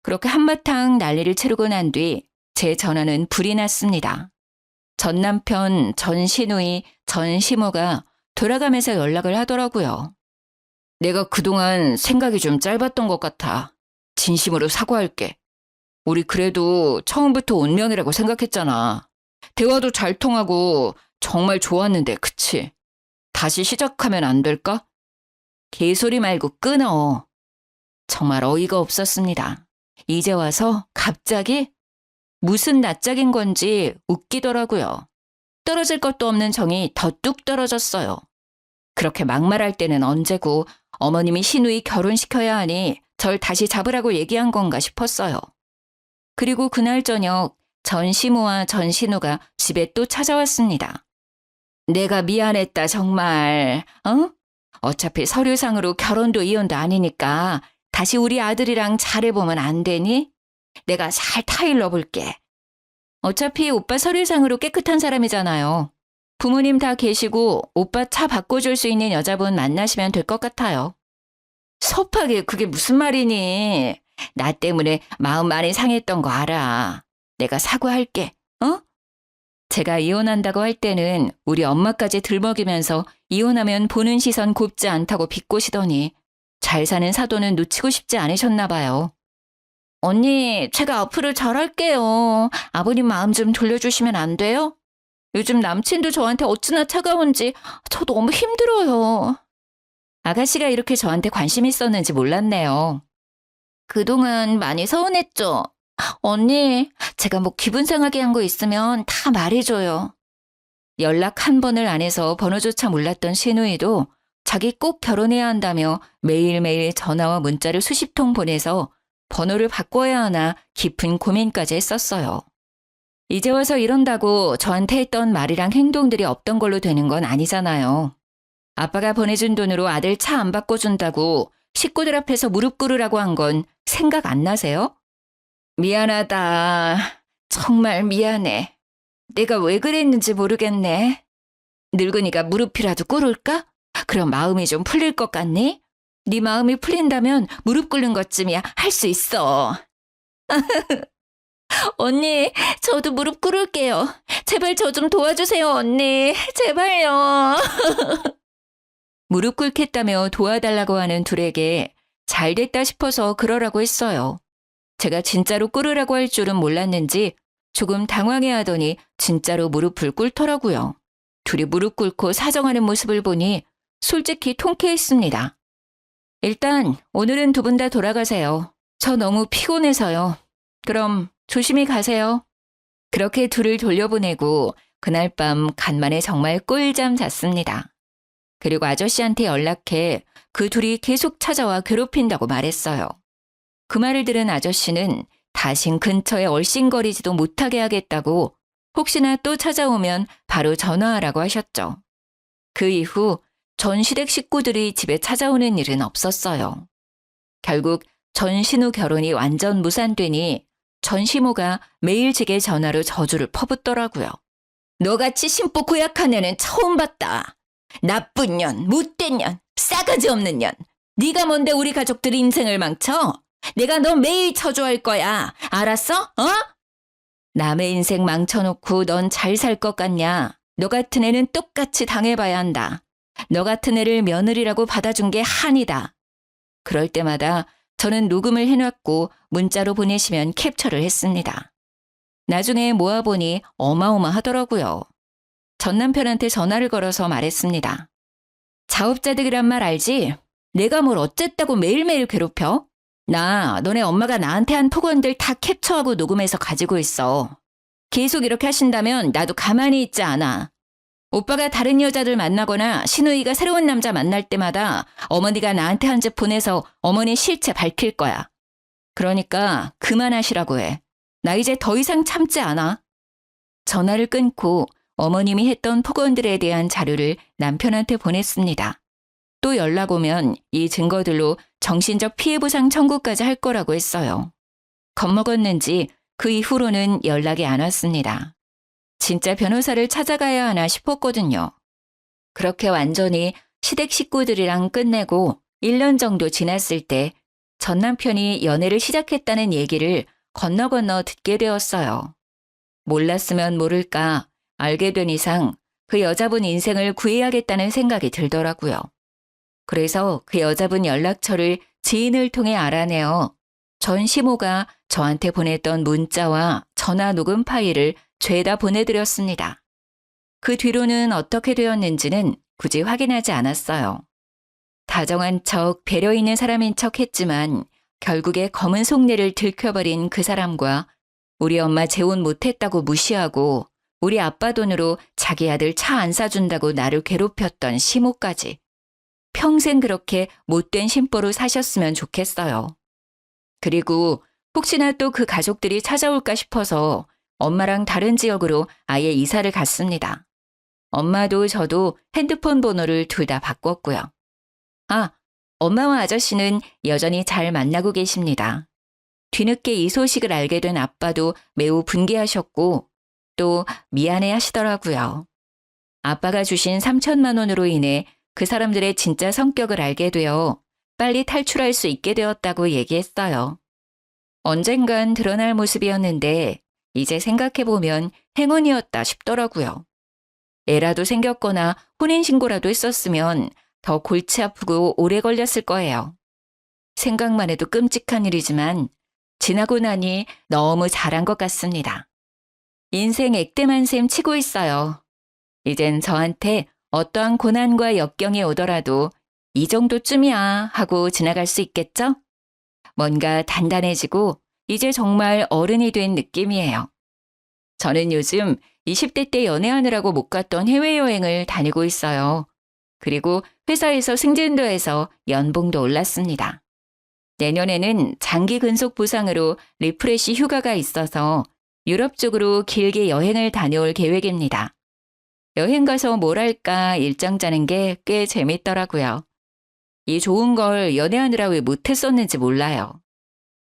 그렇게 한바탕 난리를 치르고 난 뒤 제 전화는 불이 났습니다. 전 남편, 전 시누이, 전 시모가 돌아가면서 연락을 하더라고요. 내가 그동안 생각이 좀 짧았던 것 같아. 진심으로 사과할게. 우리 그래도 처음부터 운명이라고 생각했잖아. 대화도 잘 통하고 정말 좋았는데, 그치? 다시 시작하면 안 될까? 개소리 말고 끊어. 정말 어이가 없었습니다. 이제 와서 갑자기 무슨 낯짝인 건지 웃기더라고요. 떨어질 것도 없는 정이 더 뚝 떨어졌어요. 그렇게 막말할 때는 언제고 어머님이 시누이 결혼시켜야 하니 절 다시 잡으라고 얘기한 건가 싶었어요. 그리고 그날 저녁 전 시모와 전 신우가 집에 또 찾아왔습니다. 내가 미안했다 정말. 어차피 서류상으로 결혼도 이혼도 아니니까 다시 우리 아들이랑 잘해보면 안 되니? 내가 잘 타일러 볼게. 어차피 오빠 서류상으로 깨끗한 사람이잖아요. 부모님 다 계시고 오빠 차 바꿔줄 수 있는 여자분 만나시면 될 것 같아요. 섭하게 그게 무슨 말이니? 나 때문에 마음 많이 상했던 거 알아. 내가 사과할게. 제가 이혼한다고 할 때는 우리 엄마까지 들먹이면서 이혼하면 보는 시선 곱지 않다고 비꼬시더니 잘 사는 사돈은 놓치고 싶지 않으셨나 봐요. 언니, 제가 앞으로 잘할게요. 아버님 마음 좀 돌려주시면 안 돼요? 요즘 남친도 저한테 어찌나 차가운지 저 너무 힘들어요. 아가씨가 이렇게 저한테 관심 있었는지 몰랐네요. 그동안 많이 서운했죠? 언니, 제가 뭐 기분 상하게 한 거 있으면 다 말해줘요. 연락 한 번을 안 해서 번호조차 몰랐던 시누이도 자기 꼭 결혼해야 한다며 매일매일 전화와 문자를 수십 통 보내서 번호를 바꿔야 하나 깊은 고민까지 했었어요. 이제 와서 이런다고 저한테 했던 말이랑 행동들이 없던 걸로 되는 건 아니잖아요. 아빠가 보내준 돈으로 아들 차 안 바꿔준다고 식구들 앞에서 무릎 꿇으라고 한 건 생각 안 나세요? 미안하다. 정말 미안해. 내가 왜 그랬는지 모르겠네. 늙으니까 무릎이라도 꿇을까? 그럼 마음이 좀 풀릴 것 같니? 네 마음이 풀린다면 무릎 꿇는 것쯤이야 할 수 있어. 언니, 저도 무릎 꿇을게요. 제발 저 좀 도와주세요, 언니. 제발요. 무릎 꿇겠다며 도와달라고 하는 둘에게 잘 됐다 싶어서 그러라고 했어요. 제가 진짜로 꿇으라고 할 줄은 몰랐는지 조금 당황해하더니 진짜로 무릎을 꿇더라고요. 둘이 무릎 꿇고 사정하는 모습을 보니 솔직히 통쾌했습니다. 일단 오늘은 두 분 다 돌아가세요. 저 너무 피곤해서요. 그럼 조심히 가세요. 그렇게 둘을 돌려보내고 그날 밤 간만에 정말 꿀잠 잤습니다. 그리고 아저씨한테 연락해 그 둘이 계속 찾아와 괴롭힌다고 말했어요. 그 말을 들은 아저씨는 다신 근처에 얼씬거리지도 못하게 하겠다고 혹시나 또 찾아오면 바로 전화하라고 하셨죠. 그 이후 전 시댁 식구들이 집에 찾아오는 일은 없었어요. 결국 전 신우 결혼이 완전 무산되니 전 시모가 매일 제게 전화로 저주를 퍼붓더라고요. 너같이 심보 고약한 애는 처음 봤다. 나쁜 년, 못된 년, 싸가지 없는 년. 네가 뭔데 우리 가족들 인생을 망쳐? 내가 너 매일 처조할 거야. 알았어? 남의 인생 망쳐놓고 넌 잘 살 것 같냐? 너 같은 애는 똑같이 당해봐야 한다. 너 같은 애를 며느리라고 받아준 게 한이다. 그럴 때마다 저는 녹음을 해놨고 문자로 보내시면 캡처를 했습니다. 나중에 모아보니 어마어마하더라고요. 전 남편한테 전화를 걸어서 말했습니다. 자업자득이란 말 알지? 내가 뭘 어쨌다고 매일매일 괴롭혀? 나 너네 엄마가 나한테 한 폭언들 다 캡처하고 녹음해서 가지고 있어. 계속 이렇게 하신다면 나도 가만히 있지 않아. 오빠가 다른 여자들 만나거나 시누이가 새로운 남자 만날 때마다 어머니가 나한테 한 집 보내서 어머니 실체 밝힐 거야. 그러니까 그만하시라고 해. 나 이제 더 이상 참지 않아. 전화를 끊고 어머님이 했던 폭언들에 대한 자료를 남편한테 보냈습니다. 또 연락 오면 이 증거들로 정신적 피해보상 청구까지 할 거라고 했어요. 겁먹었는지 그 이후로는 연락이 안 왔습니다. 진짜 변호사를 찾아가야 하나 싶었거든요. 그렇게 완전히 시댁 식구들이랑 끝내고 1년 정도 지났을 때 전 남편이 연애를 시작했다는 얘기를 건너 듣게 되었어요. 몰랐으면 모를까 알게 된 이상 그 여자분 인생을 구해야겠다는 생각이 들더라고요. 그래서 그 여자분 연락처를 지인을 통해 알아내어 전 시모가 저한테 보냈던 문자와 전화 녹음 파일을 죄다 보내드렸습니다. 그 뒤로는 어떻게 되었는지는 굳이 확인하지 않았어요. 다정한 척, 배려 있는 사람인 척 했지만 결국에 검은 속내를 들켜버린 그 사람과 우리 엄마 재혼 못했다고 무시하고 우리 아빠 돈으로 자기 아들 차 안 사준다고 나를 괴롭혔던 시모까지. 평생 그렇게 못된 심보로 사셨으면 좋겠어요. 그리고 혹시나 또 그 가족들이 찾아올까 싶어서 엄마랑 다른 지역으로 아예 이사를 갔습니다. 엄마도 저도 핸드폰 번호를 둘 다 바꿨고요. 아, 엄마와 아저씨는 여전히 잘 만나고 계십니다. 뒤늦게 이 소식을 알게 된 아빠도 매우 분개하셨고 또 미안해 하시더라고요. 아빠가 주신 3천만 원으로 인해 그 사람들의 진짜 성격을 알게 되어 빨리 탈출할 수 있게 되었다고 얘기했어요. 언젠간 드러날 모습이었는데 이제 생각해보면 행운이었다 싶더라고요. 애라도 생겼거나 혼인신고라도 했었으면 더 골치 아프고 오래 걸렸을 거예요. 생각만 해도 끔찍한 일이지만 지나고 나니 너무 잘한 것 같습니다. 인생 액땜한 셈 치고 있어요. 이젠 저한테 어떠한 고난과 역경이 오더라도 이 정도쯤이야 하고 지나갈 수 있겠죠? 뭔가 단단해지고 이제 정말 어른이 된 느낌이에요. 저는 요즘 20대 때 연애하느라고 못 갔던 해외여행을 다니고 있어요. 그리고 회사에서 승진도 해서 연봉도 올랐습니다. 내년에는 장기 근속 보상으로 리프레시 휴가가 있어서 유럽 쪽으로 길게 여행을 다녀올 계획입니다. 여행 가서 뭘 할까 일정 짜는 게 꽤 재밌더라고요. 이 좋은 걸 연애하느라 왜 못했었는지 몰라요.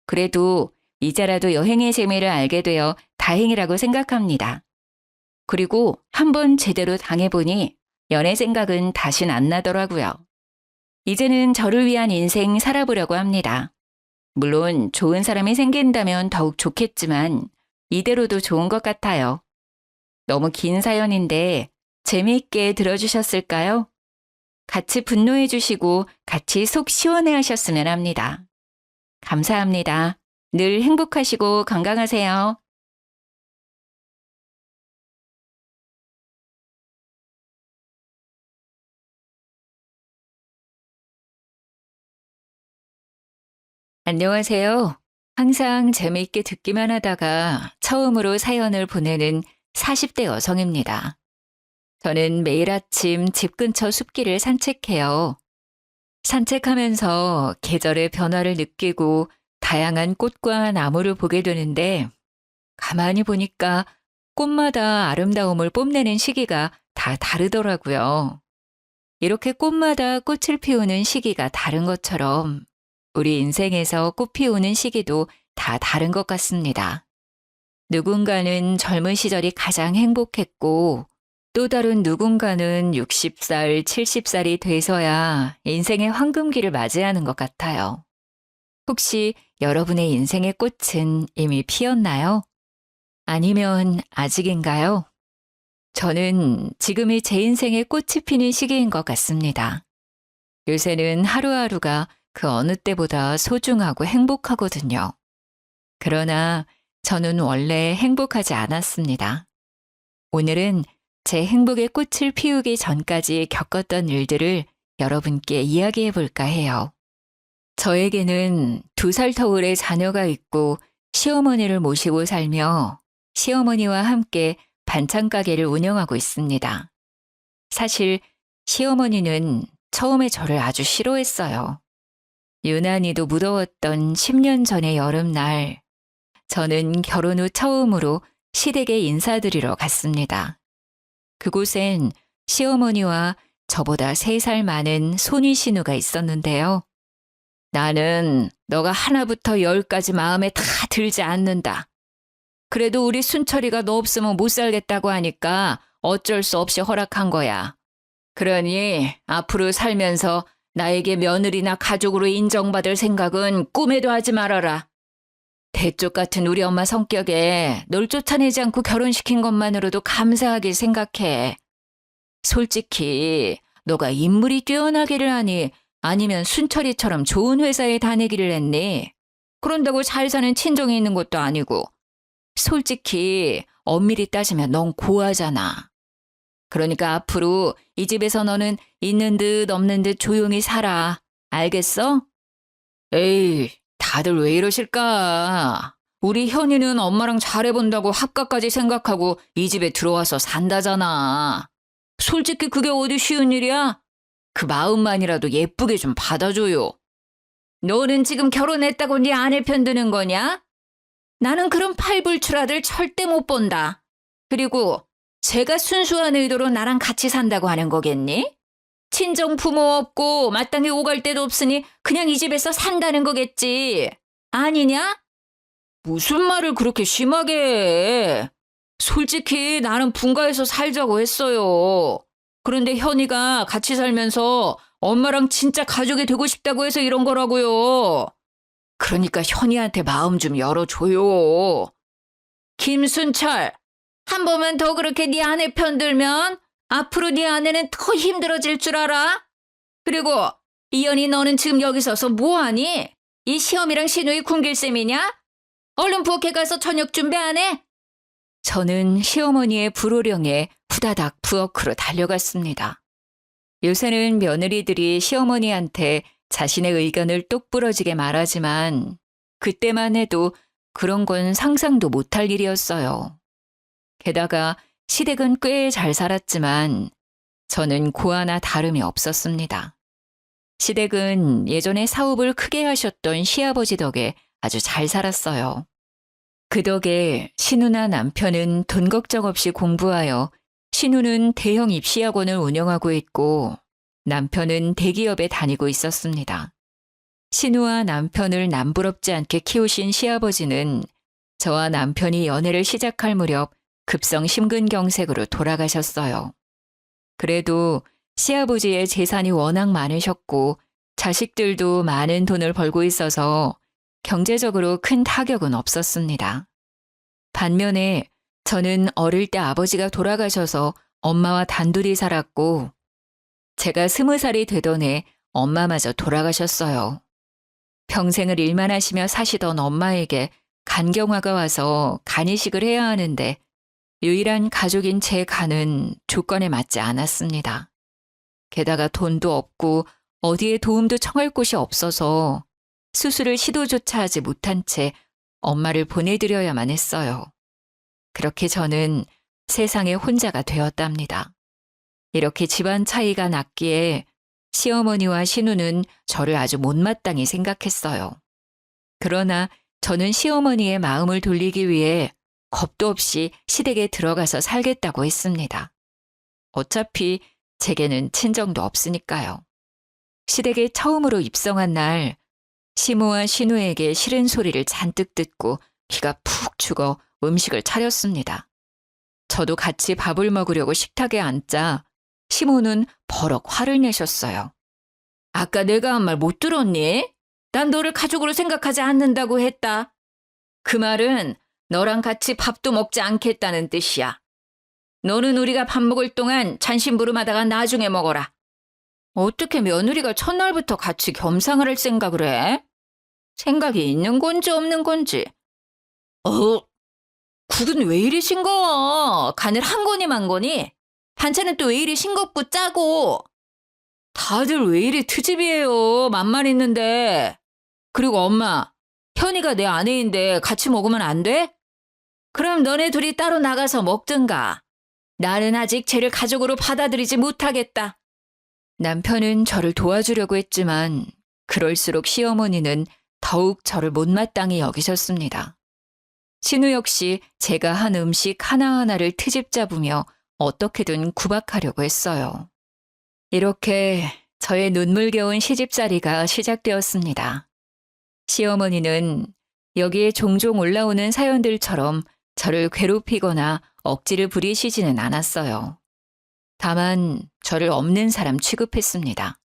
그래도 이제라도 여행의 재미를 알게 되어 다행이라고 생각합니다. 그리고 한번 제대로 당해보니 연애 생각은 다신 안 나더라고요. 이제는 저를 위한 인생 살아보려고 합니다. 물론 좋은 사람이 생긴다면 더욱 좋겠지만 이대로도 좋은 것 같아요. 너무 긴 사연인데 재미있게 들어주셨을까요? 같이 분노해 주시고 같이 속 시원해 하셨으면 합니다. 감사합니다. 늘 행복하시고 건강하세요. 안녕하세요. 항상 재미있게 듣기만 하다가 처음으로 사연을 보내는 40대 여성입니다. 저는 매일 아침 집 근처 숲길을 산책해요. 산책하면서 계절의 변화를 느끼고 다양한 꽃과 나무를 보게 되는데 가만히 보니까 꽃마다 아름다움을 뽐내는 시기가 다 다르더라고요. 이렇게 꽃마다 꽃을 피우는 시기가 다른 것처럼 우리 인생에서 꽃 피우는 시기도 다 다른 것 같습니다. 누군가는 젊은 시절이 가장 행복했고 또 다른 누군가는 60살, 70살이 돼서야 인생의 황금기를 맞이하는 것 같아요. 혹시 여러분의 인생의 꽃은 이미 피었나요? 아니면 아직인가요? 저는 지금이 제 인생의 꽃이 피는 시기인 것 같습니다. 요새는 하루하루가 그 어느 때보다 소중하고 행복하거든요. 그러나 저는 원래 행복하지 않았습니다. 오늘은 제 행복의 꽃을 피우기 전까지 겪었던 일들을 여러분께 이야기해 볼까 해요. 저에게는 2살 터울의 자녀가 있고 시어머니를 모시고 살며 시어머니와 함께 반찬 가게를 운영하고 있습니다. 사실 시어머니는 처음에 저를 아주 싫어했어요. 유난히도 무더웠던 10년 전의 여름날, 저는 결혼 후 처음으로 시댁에 인사드리러 갔습니다. 그곳엔 시어머니와 저보다 3살 많은 손위 신우가 있었는데요. 나는 너가 하나부터 10까지 마음에 다 들지 않는다. 그래도 우리 순철이가 너 없으면 못 살겠다고 하니까 어쩔 수 없이 허락한 거야. 그러니 앞으로 살면서 나에게 며느리나 가족으로 인정받을 생각은 꿈에도 하지 말아라. 대쪽 같은 우리 엄마 성격에 널 쫓아내지 않고 결혼시킨 것만으로도 감사하게 생각해. 솔직히 너가 인물이 뛰어나기를 하니 아니면 순철이처럼 좋은 회사에 다니기를 했니? 그런다고 잘 사는 친정이 있는 것도 아니고. 솔직히 엄밀히 따지면 넌 고아잖아. 그러니까 앞으로 이 집에서 너는 있는 듯 없는 듯 조용히 살아. 알겠어? 에이, 다들 왜 이러실까? 우리 현이는 엄마랑 잘해본다고 합가까지 생각하고 이 집에 들어와서 산다잖아. 솔직히 그게 어디 쉬운 일이야? 그 마음만이라도 예쁘게 좀 받아줘요. 너는 지금 결혼했다고 네 아내 편드는 거냐? 나는 그런 팔불출아들 절대 못 본다. 그리고 제가 순수한 의도로 나랑 같이 산다고 하는 거겠니? 친정 부모 없고 마땅히 오갈 데도 없으니 그냥 이 집에서 산다는 거겠지. 아니냐? 무슨 말을 그렇게 심하게 해. 솔직히 나는 분가해서 살자고 했어요. 그런데 현이가 같이 살면서 엄마랑 진짜 가족이 되고 싶다고 해서 이런 거라고요. 그러니까 현이한테 마음 좀 열어줘요. 김순철, 한 번만 더 그렇게 네 아내 편들면 앞으로 네 아내는 더 힘들어질 줄 알아? 그리고 이현이 너는 지금 여기 서서 뭐하니? 이 시험이랑 신우이 굶길 셈이냐? 얼른 부엌에 가서 저녁 준비 안 해? 저는 시어머니의 불호령에 후다닥 부엌으로 달려갔습니다. 요새는 며느리들이 시어머니한테 자신의 의견을 똑부러지게 말하지만 그때만 해도 그런 건 상상도 못할 일이었어요. 게다가 시댁은 꽤 잘 살았지만 저는 고아나 다름이 없었습니다. 시댁은 예전에 사업을 크게 하셨던 시아버지 덕에 아주 잘 살았어요. 그 덕에 신우나 남편은 돈 걱정 없이 공부하여 신우는 대형 입시학원을 운영하고 있고 남편은 대기업에 다니고 있었습니다. 신우와 남편을 남부럽지 않게 키우신 시아버지는 저와 남편이 연애를 시작할 무렵 급성 심근경색으로 돌아가셨어요. 그래도 시아버지의 재산이 워낙 많으셨고 자식들도 많은 돈을 벌고 있어서 경제적으로 큰 타격은 없었습니다. 반면에 저는 어릴 때 아버지가 돌아가셔서 엄마와 단둘이 살았고 제가 20살이 되던 해 엄마마저 돌아가셨어요. 평생을 일만 하시며 사시던 엄마에게 간경화가 와서 간이식을 해야 하는데 유일한 가족인 제 간은 조건에 맞지 않았습니다. 게다가 돈도 없고 어디에 도움도 청할 곳이 없어서 수술을 시도조차 하지 못한 채 엄마를 보내드려야만 했어요. 그렇게 저는 세상에 혼자가 되었답니다. 이렇게 집안 차이가 났기에 시어머니와 신우는 저를 아주 못마땅히 생각했어요. 그러나 저는 시어머니의 마음을 돌리기 위해 겁도 없이 시댁에 들어가서 살겠다고 했습니다. 어차피 제게는 친정도 없으니까요. 시댁에 처음으로 입성한 날 시모와 신우에게 싫은 소리를 잔뜩 듣고 귀가 푹 죽어 음식을 차렸습니다. 저도 같이 밥을 먹으려고 식탁에 앉자 시모는 버럭 화를 내셨어요. 아까 내가 한 말 못 들었니? 난 너를 가족으로 생각하지 않는다고 했다. 그 말은 너랑 같이 밥도 먹지 않겠다는 뜻이야. 너는 우리가 밥 먹을 동안 잔심부름하다가 나중에 먹어라. 어떻게 며느리가 첫날부터 같이 겸상을 할 생각을 해? 생각이 있는 건지 없는 건지. 국은 왜 이리 싱거워? 간을 한 거니 만 거니? 반찬은 또 왜 이리 싱겁고 짜고? 다들 왜 이리 트집이에요? 맘만 있는데. 그리고 엄마, 현이가 내 아내인데 같이 먹으면 안 돼? 그럼 너네 둘이 따로 나가서 먹든가. 나는 아직 쟤를 가족으로 받아들이지 못하겠다. 남편은 저를 도와주려고 했지만 그럴수록 시어머니는 더욱 저를 못마땅히 여기셨습니다. 신우 역시 제가 한 음식 하나하나를 트집 잡으며 어떻게든 구박하려고 했어요. 이렇게 저의 눈물겨운 시집살이가 시작되었습니다. 시어머니는 여기에 종종 올라오는 사연들처럼 저를 괴롭히거나 억지를 부리시지는 않았어요. 다만 저를 없는 사람 취급했습니다.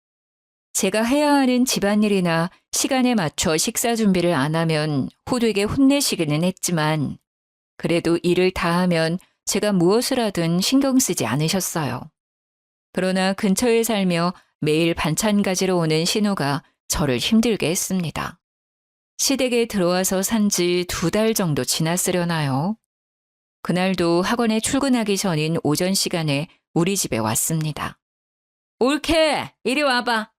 제가 해야 하는 집안일이나 시간에 맞춰 식사 준비를 안 하면 호되게 혼내시기는 했지만 그래도 일을 다 하면 제가 무엇을 하든 신경 쓰지 않으셨어요. 그러나 근처에 살며 매일 반찬 가지러 오는 신우가 저를 힘들게 했습니다. 시댁에 들어와서 산 지 2달 정도 지났으려나요? 그날도 학원에 출근하기 전인 오전 시간에 우리 집에 왔습니다. 올케, 이리 와봐.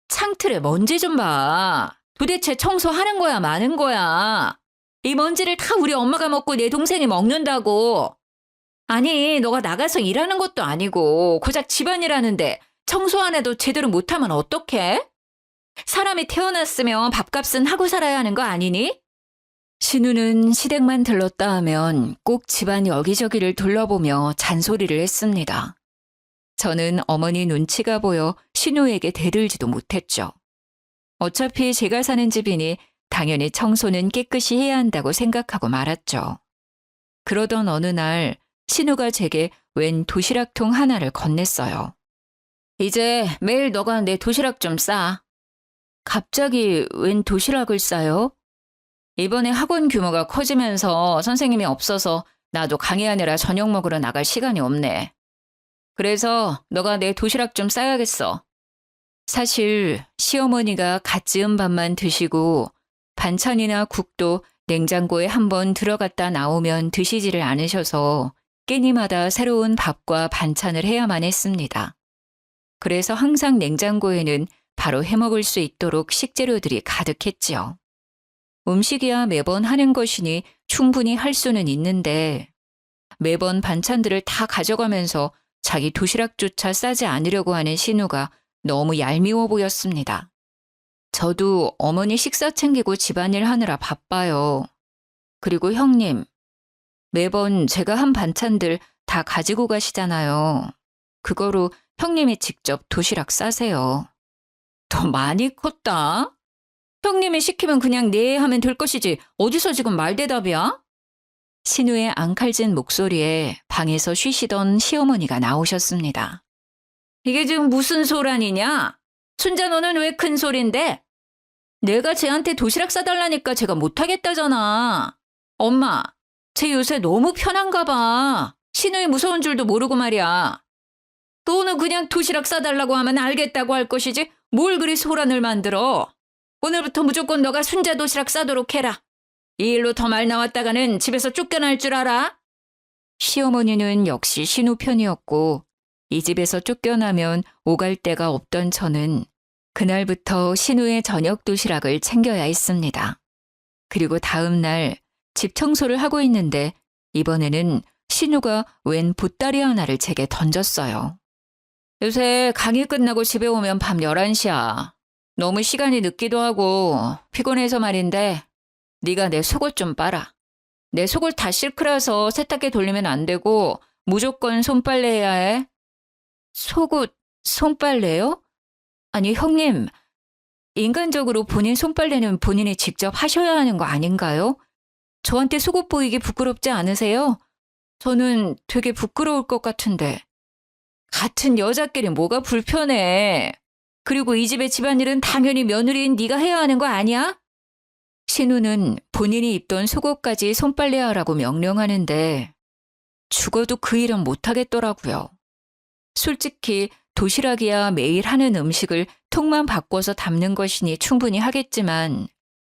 창틀에 먼지 좀 봐. 도대체 청소하는 거야, 마는 거야? 이 먼지를 다 우리 엄마가 먹고 내 동생이 먹는다고. 아니, 너가 나가서 일하는 것도 아니고 고작 집안일 하는데 청소 안 해도 제대로 못하면 어떡해? 사람이 태어났으면 밥값은 하고 살아야 하는 거 아니니? 신우는 시댁만 들렀다 하면 꼭 집안 여기저기를 둘러보며 잔소리를 했습니다. 저는 어머니 눈치가 보여 신우에게 대들지도 못했죠. 어차피 제가 사는 집이니 당연히 청소는 깨끗이 해야 한다고 생각하고 말았죠. 그러던 어느 날 신우가 제게 웬 도시락통 하나를 건넸어요. 이제 매일 너가 내 도시락 좀 싸. 갑자기 웬 도시락을 싸요? 이번에 학원 규모가 커지면서 선생님이 없어서 나도 강의하느라 저녁 먹으러 나갈 시간이 없네. 그래서 너가 내 도시락 좀 싸야겠어. 사실 시어머니가 갓 지은 밥만 드시고 반찬이나 국도 냉장고에 한번 들어갔다 나오면 드시지를 않으셔서 끼니마다 새로운 밥과 반찬을 해야만 했습니다. 그래서 항상 냉장고에는 바로 해먹을 수 있도록 식재료들이 가득했지요. 음식이야 매번 하는 것이니 충분히 할 수는 있는데 매번 반찬들을 다 가져가면서 자기 도시락조차 싸지 않으려고 하는 신우가 너무 얄미워 보였습니다. 저도 어머니 식사 챙기고 집안일 하느라 바빠요. 그리고 형님, 매번 제가 한 반찬들 다 가지고 가시잖아요. 그거로 형님이 직접 도시락 싸세요. 더 많이 컸다? 형님이 시키면 그냥 네 하면 될 것이지 어디서 지금 말대답이야? 신우의 앙칼진 목소리에 방에서 쉬시던 시어머니가 나오셨습니다. 이게 지금 무슨 소란이냐? 순자 너는 왜 큰 소린데? 내가 쟤한테 도시락 싸달라니까 제가 못하겠다잖아. 엄마, 쟤 요새 너무 편한가 봐. 신우의 무서운 줄도 모르고 말이야. 너는 그냥 도시락 싸달라고 하면 알겠다고 할 것이지 뭘 그리 소란을 만들어. 오늘부터 무조건 너가 순자 도시락 싸도록 해라. 이 일로 더 말 나왔다가는 집에서 쫓겨날 줄 알아? 시어머니는 역시 신우 편이었고 이 집에서 쫓겨나면 오갈 데가 없던 저는 그날부터 신우의 저녁 도시락을 챙겨야 했습니다. 그리고 다음 날 집 청소를 하고 있는데 이번에는 신우가 웬 보따리 하나를 제게 던졌어요. 요새 강의 끝나고 집에 오면 밤 11시야. 너무 시간이 늦기도 하고 피곤해서 말인데 네가 내 속옷 좀 빨아. 내 속옷 다 실크라서 세탁기에 돌리면 안 되고 무조건 손빨래해야 해. 속옷 손빨래요? 아니 형님, 인간적으로 본인 손빨래는 본인이 직접 하셔야 하는 거 아닌가요? 저한테 속옷 보이기 부끄럽지 않으세요? 저는 되게 부끄러울 것 같은데. 같은 여자끼리 뭐가 불편해. 그리고 이 집의 집안일은 당연히 며느리인 네가 해야 하는 거 아니야? 신우는 본인이 입던 속옷까지 손빨래하라고 명령하는데 죽어도 그 일은 못하겠더라고요. 솔직히 도시락이야 매일 하는 음식을 통만 바꿔서 담는 것이니 충분히 하겠지만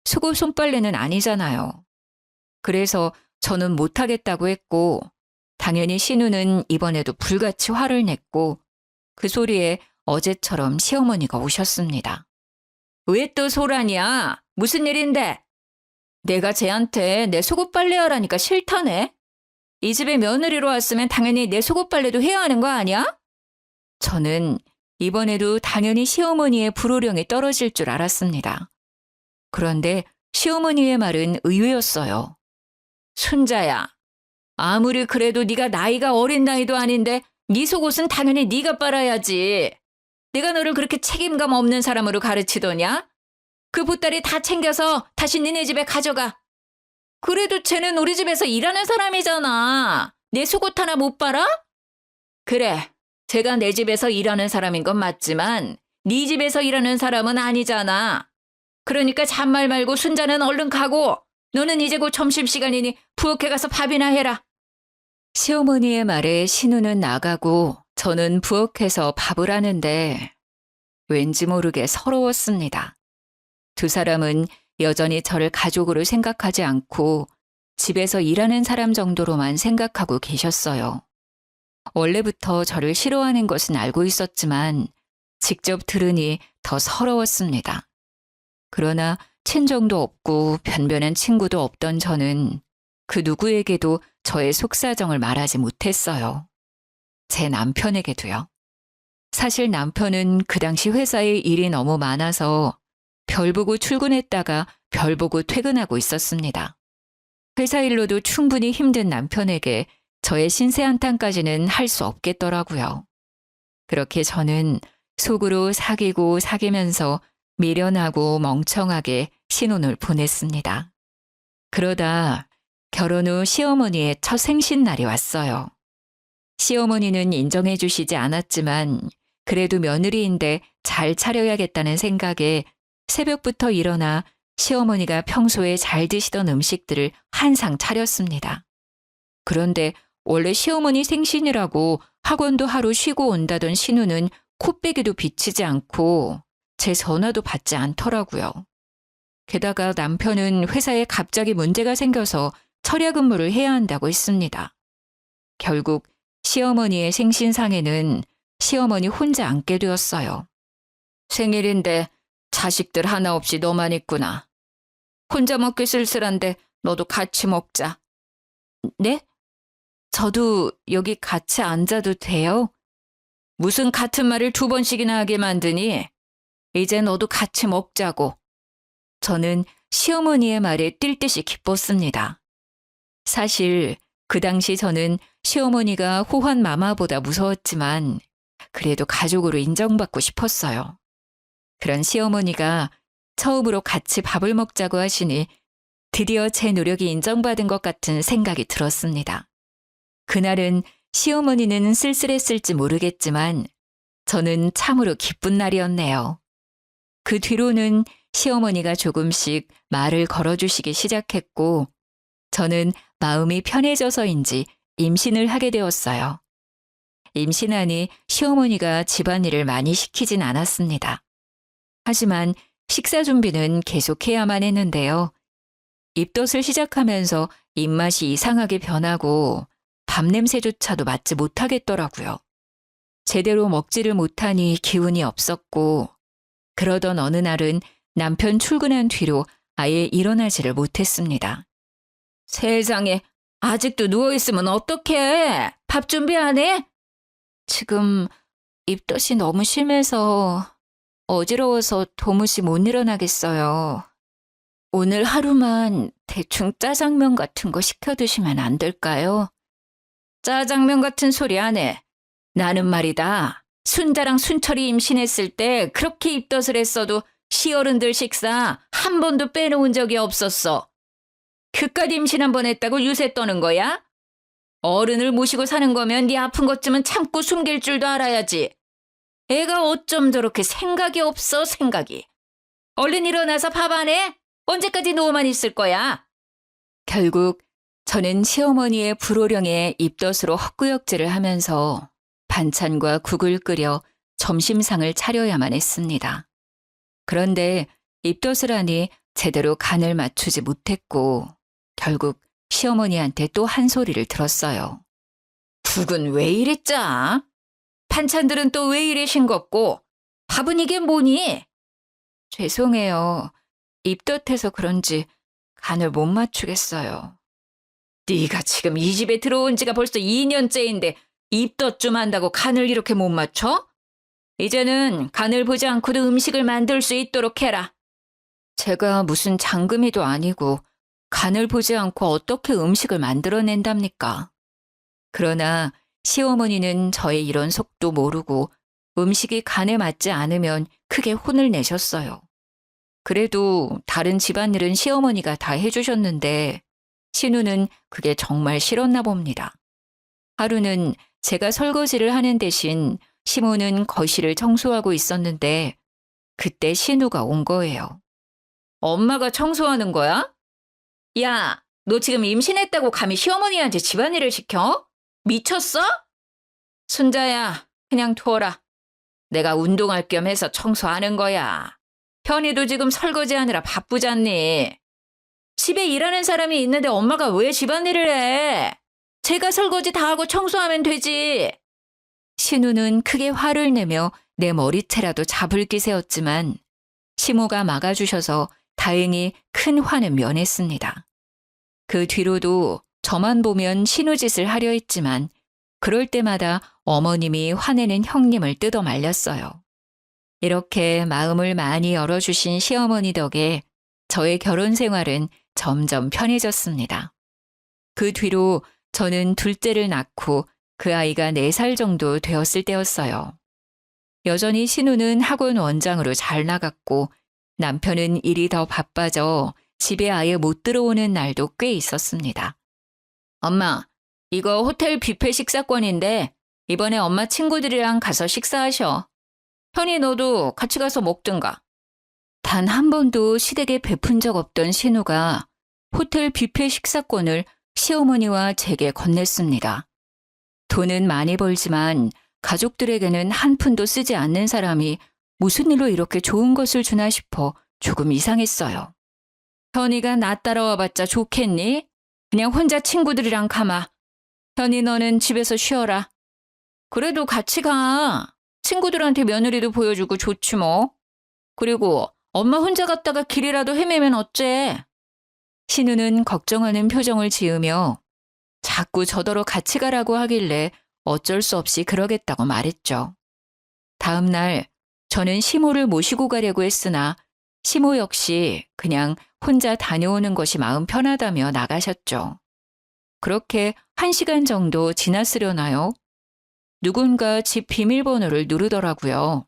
속옷 손빨래는 아니잖아요. 그래서 저는 못하겠다고 했고 당연히 신우는 이번에도 불같이 화를 냈고 그 소리에 어제처럼 시어머니가 오셨습니다. 왜 또 소란이야? 무슨 일인데? 내가 쟤한테 내 속옷 빨래하라니까 싫다네. 이 집에 며느리로 왔으면 당연히 내 속옷 빨래도 해야 하는 거 아니야? 저는 이번에도 당연히 시어머니의 불호령이 떨어질 줄 알았습니다. 그런데 시어머니의 말은 의외였어요. 순자야, 아무리 그래도 네가 나이가 어린 나이도 아닌데 네 속옷은 당연히 네가 빨아야지. 내가 너를 그렇게 책임감 없는 사람으로 가르치더냐? 그 보따리 다 챙겨서 다시 니네 집에 가져가. 그래도 쟤는 우리 집에서 일하는 사람이잖아. 내 속옷 하나 못 봐라? 그래, 제가 내 집에서 일하는 사람인 건 맞지만 네 집에서 일하는 사람은 아니잖아. 그러니까 잔말 말고 순자는 얼른 가고 너는 이제 곧 점심시간이니 부엌에 가서 밥이나 해라. 시어머니의 말에 신우는 나가고 저는 부엌에서 밥을 하는데 왠지 모르게 서러웠습니다. 두 사람은 여전히 저를 가족으로 생각하지 않고 집에서 일하는 사람 정도로만 생각하고 계셨어요. 원래부터 저를 싫어하는 것은 알고 있었지만 직접 들으니 더 서러웠습니다. 그러나 친정도 없고 변변한 친구도 없던 저는 그 누구에게도 저의 속사정을 말하지 못했어요. 제 남편에게도요. 사실 남편은 그 당시 회사에 일이 너무 많아서 별 보고 출근했다가 별 보고 퇴근하고 있었습니다. 회사 일로도 충분히 힘든 남편에게 저의 신세 한탄까지는 할 수 없겠더라고요. 그렇게 저는 속으로 사귀고 사귀면서 미련하고 멍청하게 신혼을 보냈습니다. 그러다 결혼 후 시어머니의 첫 생신날이 왔어요. 시어머니는 인정해 주시지 않았지만 그래도 며느리인데 잘 차려야겠다는 생각에 새벽부터 일어나 시어머니가 평소에 잘 드시던 음식들을 한 상 차렸습니다. 그런데 원래 시어머니 생신이라고 학원도 하루 쉬고 온다던 신우는 코빼기도 비치지 않고 제 전화도 받지 않더라고요. 게다가 남편은 회사에 갑자기 문제가 생겨서 철야 근무를 해야 한다고 했습니다. 결국 시어머니의 생신상에는 시어머니 혼자 앉게 되었어요. 생일인데 자식들 하나 없이 너만 있구나. 혼자 먹기 쓸쓸한데 너도 같이 먹자. 네? 저도 여기 같이 앉아도 돼요? 무슨 같은 말을 두 번씩이나 하게 만드니? 이제 너도 같이 먹자고. 저는 시어머니의 말에 뛸 듯이 기뻤습니다. 사실 그 당시 저는 시어머니가 호환 마마보다 무서웠지만 그래도 가족으로 인정받고 싶었어요. 그런 시어머니가 처음으로 같이 밥을 먹자고 하시니 드디어 제 노력이 인정받은 것 같은 생각이 들었습니다. 그날은 시어머니는 쓸쓸했을지 모르겠지만 저는 참으로 기쁜 날이었네요. 그 뒤로는 시어머니가 조금씩 말을 걸어주시기 시작했고 저는 마음이 편해져서인지 임신을 하게 되었어요. 임신하니 시어머니가 집안일을 많이 시키진 않았습니다. 하지만 식사 준비는 계속해야만 했는데요. 입덧을 시작하면서 입맛이 이상하게 변하고 밥 냄새조차도 맡지 못하겠더라고요. 제대로 먹지를 못하니 기운이 없었고 그러던 어느 날은 남편 출근한 뒤로 아예 일어나지를 못했습니다. 세상에, 아직도 누워있으면 어떡해? 밥 준비 안 해? 지금 입덧이 너무 심해서 어지러워서 도무지 못 일어나겠어요. 오늘 하루만 대충 짜장면 같은 거 시켜 드시면 안 될까요? 짜장면 같은 소리 안 해. 나는 말이다. 순자랑 순철이 임신했을 때 그렇게 입덧을 했어도 시어른들 식사 한 번도 빼놓은 적이 없었어. 그깟 임신 한 번 했다고 유세 떠는 거야? 어른을 모시고 사는 거면 네 아픈 것쯤은 참고 숨길 줄도 알아야지. 애가 어쩜 저렇게 생각이 없어, 생각이. 얼른 일어나서 밥 안 해? 언제까지 누워만 있을 거야? 결국 저는 시어머니의 불호령에 입덧으로 헛구역질을 하면서 반찬과 국을 끓여 점심상을 차려야만 했습니다. 그런데 입덧을 하니 제대로 간을 맞추지 못했고 결국 시어머니한테 또 한 소리를 들었어요. 국은 왜 이래 짜? 반찬들은 또 왜 이래 싱겁고 밥은 이게 뭐니? 죄송해요. 입덧해서 그런지 간을 못 맞추겠어요. 네가 지금 이 집에 들어온 지가 벌써 2년째인데 입덧 좀 한다고 간을 이렇게 못 맞춰? 이제는 간을 보지 않고도 음식을 만들 수 있도록 해라. 제가 무슨 장금이도 아니고 간을 보지 않고 어떻게 음식을 만들어낸답니까? 그러나 시어머니는 저의 이런 속도 모르고 음식이 간에 맞지 않으면 크게 혼을 내셨어요. 그래도 다른 집안일은 시어머니가 다 해주셨는데 신우는 그게 정말 싫었나 봅니다. 하루는 제가 설거지를 하는 대신 시모는 거실을 청소하고 있었는데 그때 신우가 온 거예요. 엄마가 청소하는 거야? 야, 너 지금 임신했다고 감히 시어머니한테 집안일을 시켜? 미쳤어? 순자야, 그냥 둬라. 내가 운동할 겸 해서 청소하는 거야. 현이도 지금 설거지하느라 바쁘잖니. 집에 일하는 사람이 있는데 엄마가 왜 집안일을 해? 제가 설거지 다 하고 청소하면 되지. 신우는 크게 화를 내며 내 머리채라도 잡을 기세였지만 시모가 막아주셔서 다행히 큰 화는 면했습니다. 그 뒤로도 저만 보면 신우짓을 하려 했지만 그럴 때마다 어머님이 화내는 형님을 뜯어 말렸어요. 이렇게 마음을 많이 열어주신 시어머니 덕에 저의 결혼 생활은 점점 편해졌습니다. 그 뒤로 저는 둘째를 낳고 그 아이가 4살 정도 되었을 때였어요. 여전히 신우는 학원 원장으로 잘 나갔고 남편은 일이 더 바빠져 집에 아예 못 들어오는 날도 꽤 있었습니다. 엄마, 이거 호텔 뷔페 식사권인데 이번에 엄마 친구들이랑 가서 식사하셔. 현이 너도 같이 가서 먹든가. 단 한 번도 시댁에 베푼 적 없던 신우가 호텔 뷔페 식사권을 시어머니와 제게 건넸습니다. 돈은 많이 벌지만 가족들에게는 한 푼도 쓰지 않는 사람이 무슨 일로 이렇게 좋은 것을 주나 싶어 조금 이상했어요. 현이가 나 따라와봤자 좋겠니? 그냥 혼자 친구들이랑 가마. 현이 너는 집에서 쉬어라. 그래도 같이 가. 친구들한테 며느리도 보여주고 좋지 뭐. 그리고 엄마 혼자 갔다가 길이라도 헤매면 어째? 신우는 걱정하는 표정을 지으며 자꾸 저더러 같이 가라고 하길래 어쩔 수 없이 그러겠다고 말했죠. 다음 날 저는 시모를 모시고 가려고 했으나 시모 역시 그냥 혼자 다녀오는 것이 마음 편하다며 나가셨죠. 그렇게 1시간 정도 지났으려나요? 누군가 집 비밀번호를 누르더라고요.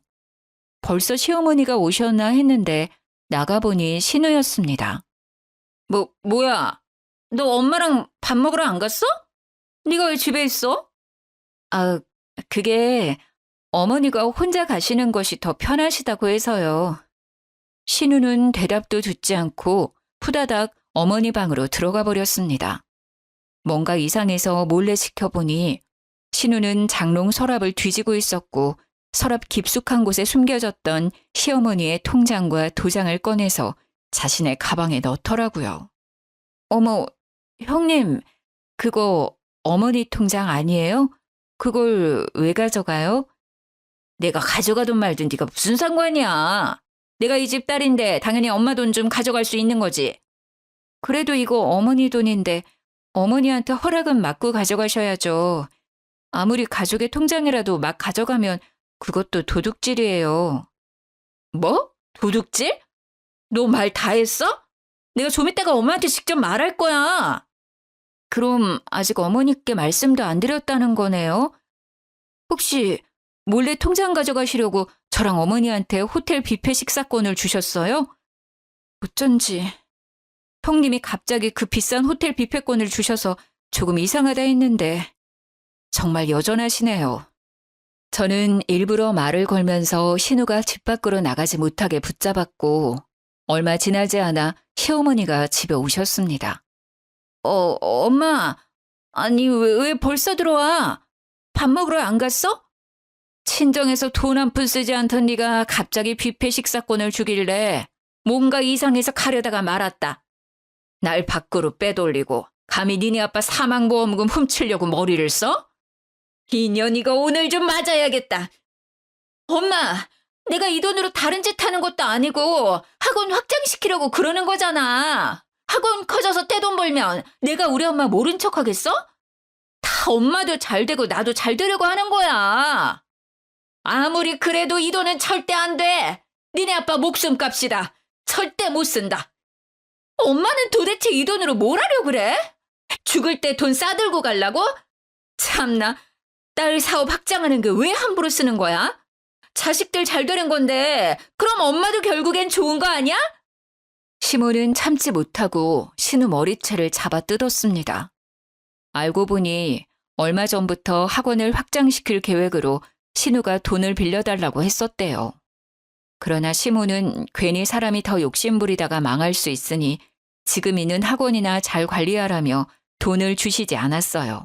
벌써 시어머니가 오셨나 했는데 나가보니 신우였습니다. 뭐야? 너 엄마랑 밥 먹으러 안 갔어? 네가 왜 집에 있어? 아, 그게 어머니가 혼자 가시는 것이 더 편하시다고 해서요. 신우는 대답도 듣지 않고 후다닥 어머니 방으로 들어가 버렸습니다. 뭔가 이상해서 몰래 지켜보니 신우는 장롱 서랍을 뒤지고 있었고 서랍 깊숙한 곳에 숨겨졌던 시어머니의 통장과 도장을 꺼내서 자신의 가방에 넣더라고요. 어머, 형님, 그거 어머니 통장 아니에요? 그걸 왜 가져가요? 내가 가져가든 말든 네가 무슨 상관이야. 내가 이 집 딸인데 당연히 엄마 돈 좀 가져갈 수 있는 거지. 그래도 이거 어머니 돈인데 어머니한테 허락은 받고 가져가셔야죠. 아무리 가족의 통장이라도 막 가져가면 그것도 도둑질이에요. 뭐? 도둑질? 너 말 다 했어? 내가 좀 이따가 엄마한테 직접 말할 거야. 그럼 아직 어머니께 말씀도 안 드렸다는 거네요? 혹시 몰래 통장 가져가시려고 저랑 어머니한테 호텔 뷔페 식사권을 주셨어요? 어쩐지 형님이 갑자기 그 비싼 호텔 뷔페권을 주셔서 조금 이상하다 했는데 정말 여전하시네요. 저는 일부러 말을 걸면서 신우가 집 밖으로 나가지 못하게 붙잡았고 얼마 지나지 않아 시어머니가 집에 오셨습니다. 엄마, 아니 왜 벌써 들어와? 밥 먹으러 안 갔어? 친정에서 돈 한 푼 쓰지 않던 네가 갑자기 뷔페 식사권을 주길래 뭔가 이상해서 가려다가 말았다. 날 밖으로 빼돌리고 감히 니네 아빠 사망보험금 훔치려고 머리를 써? 인연이가 오늘 좀 맞아야겠다. 엄마, 내가 이 돈으로 다른 짓 하는 것도 아니고 학원 확장시키려고 그러는 거잖아. 학원 커져서 떼돈 벌면 내가 우리 엄마 모른 척 하겠어? 다 엄마도 잘 되고 나도 잘 되려고 하는 거야. 아무리 그래도 이 돈은 절대 안 돼. 니네 아빠 목숨값이다. 절대 못 쓴다. 엄마는 도대체 이 돈으로 뭘 하려고 그래? 죽을 때 돈 싸들고 가려고? 참나, 딸 사업 확장하는 게 왜 함부로 쓰는 거야? 자식들 잘 되는 건데 그럼 엄마도 결국엔 좋은 거 아니야? 시모는 참지 못하고 신우 머리채를 잡아 뜯었습니다. 알고 보니 얼마 전부터 학원을 확장시킬 계획으로 신우가 돈을 빌려달라고 했었대요. 그러나 시모는 괜히 사람이 더 욕심부리다가 망할 수 있으니 지금 있는 학원이나 잘 관리하라며 돈을 주시지 않았어요.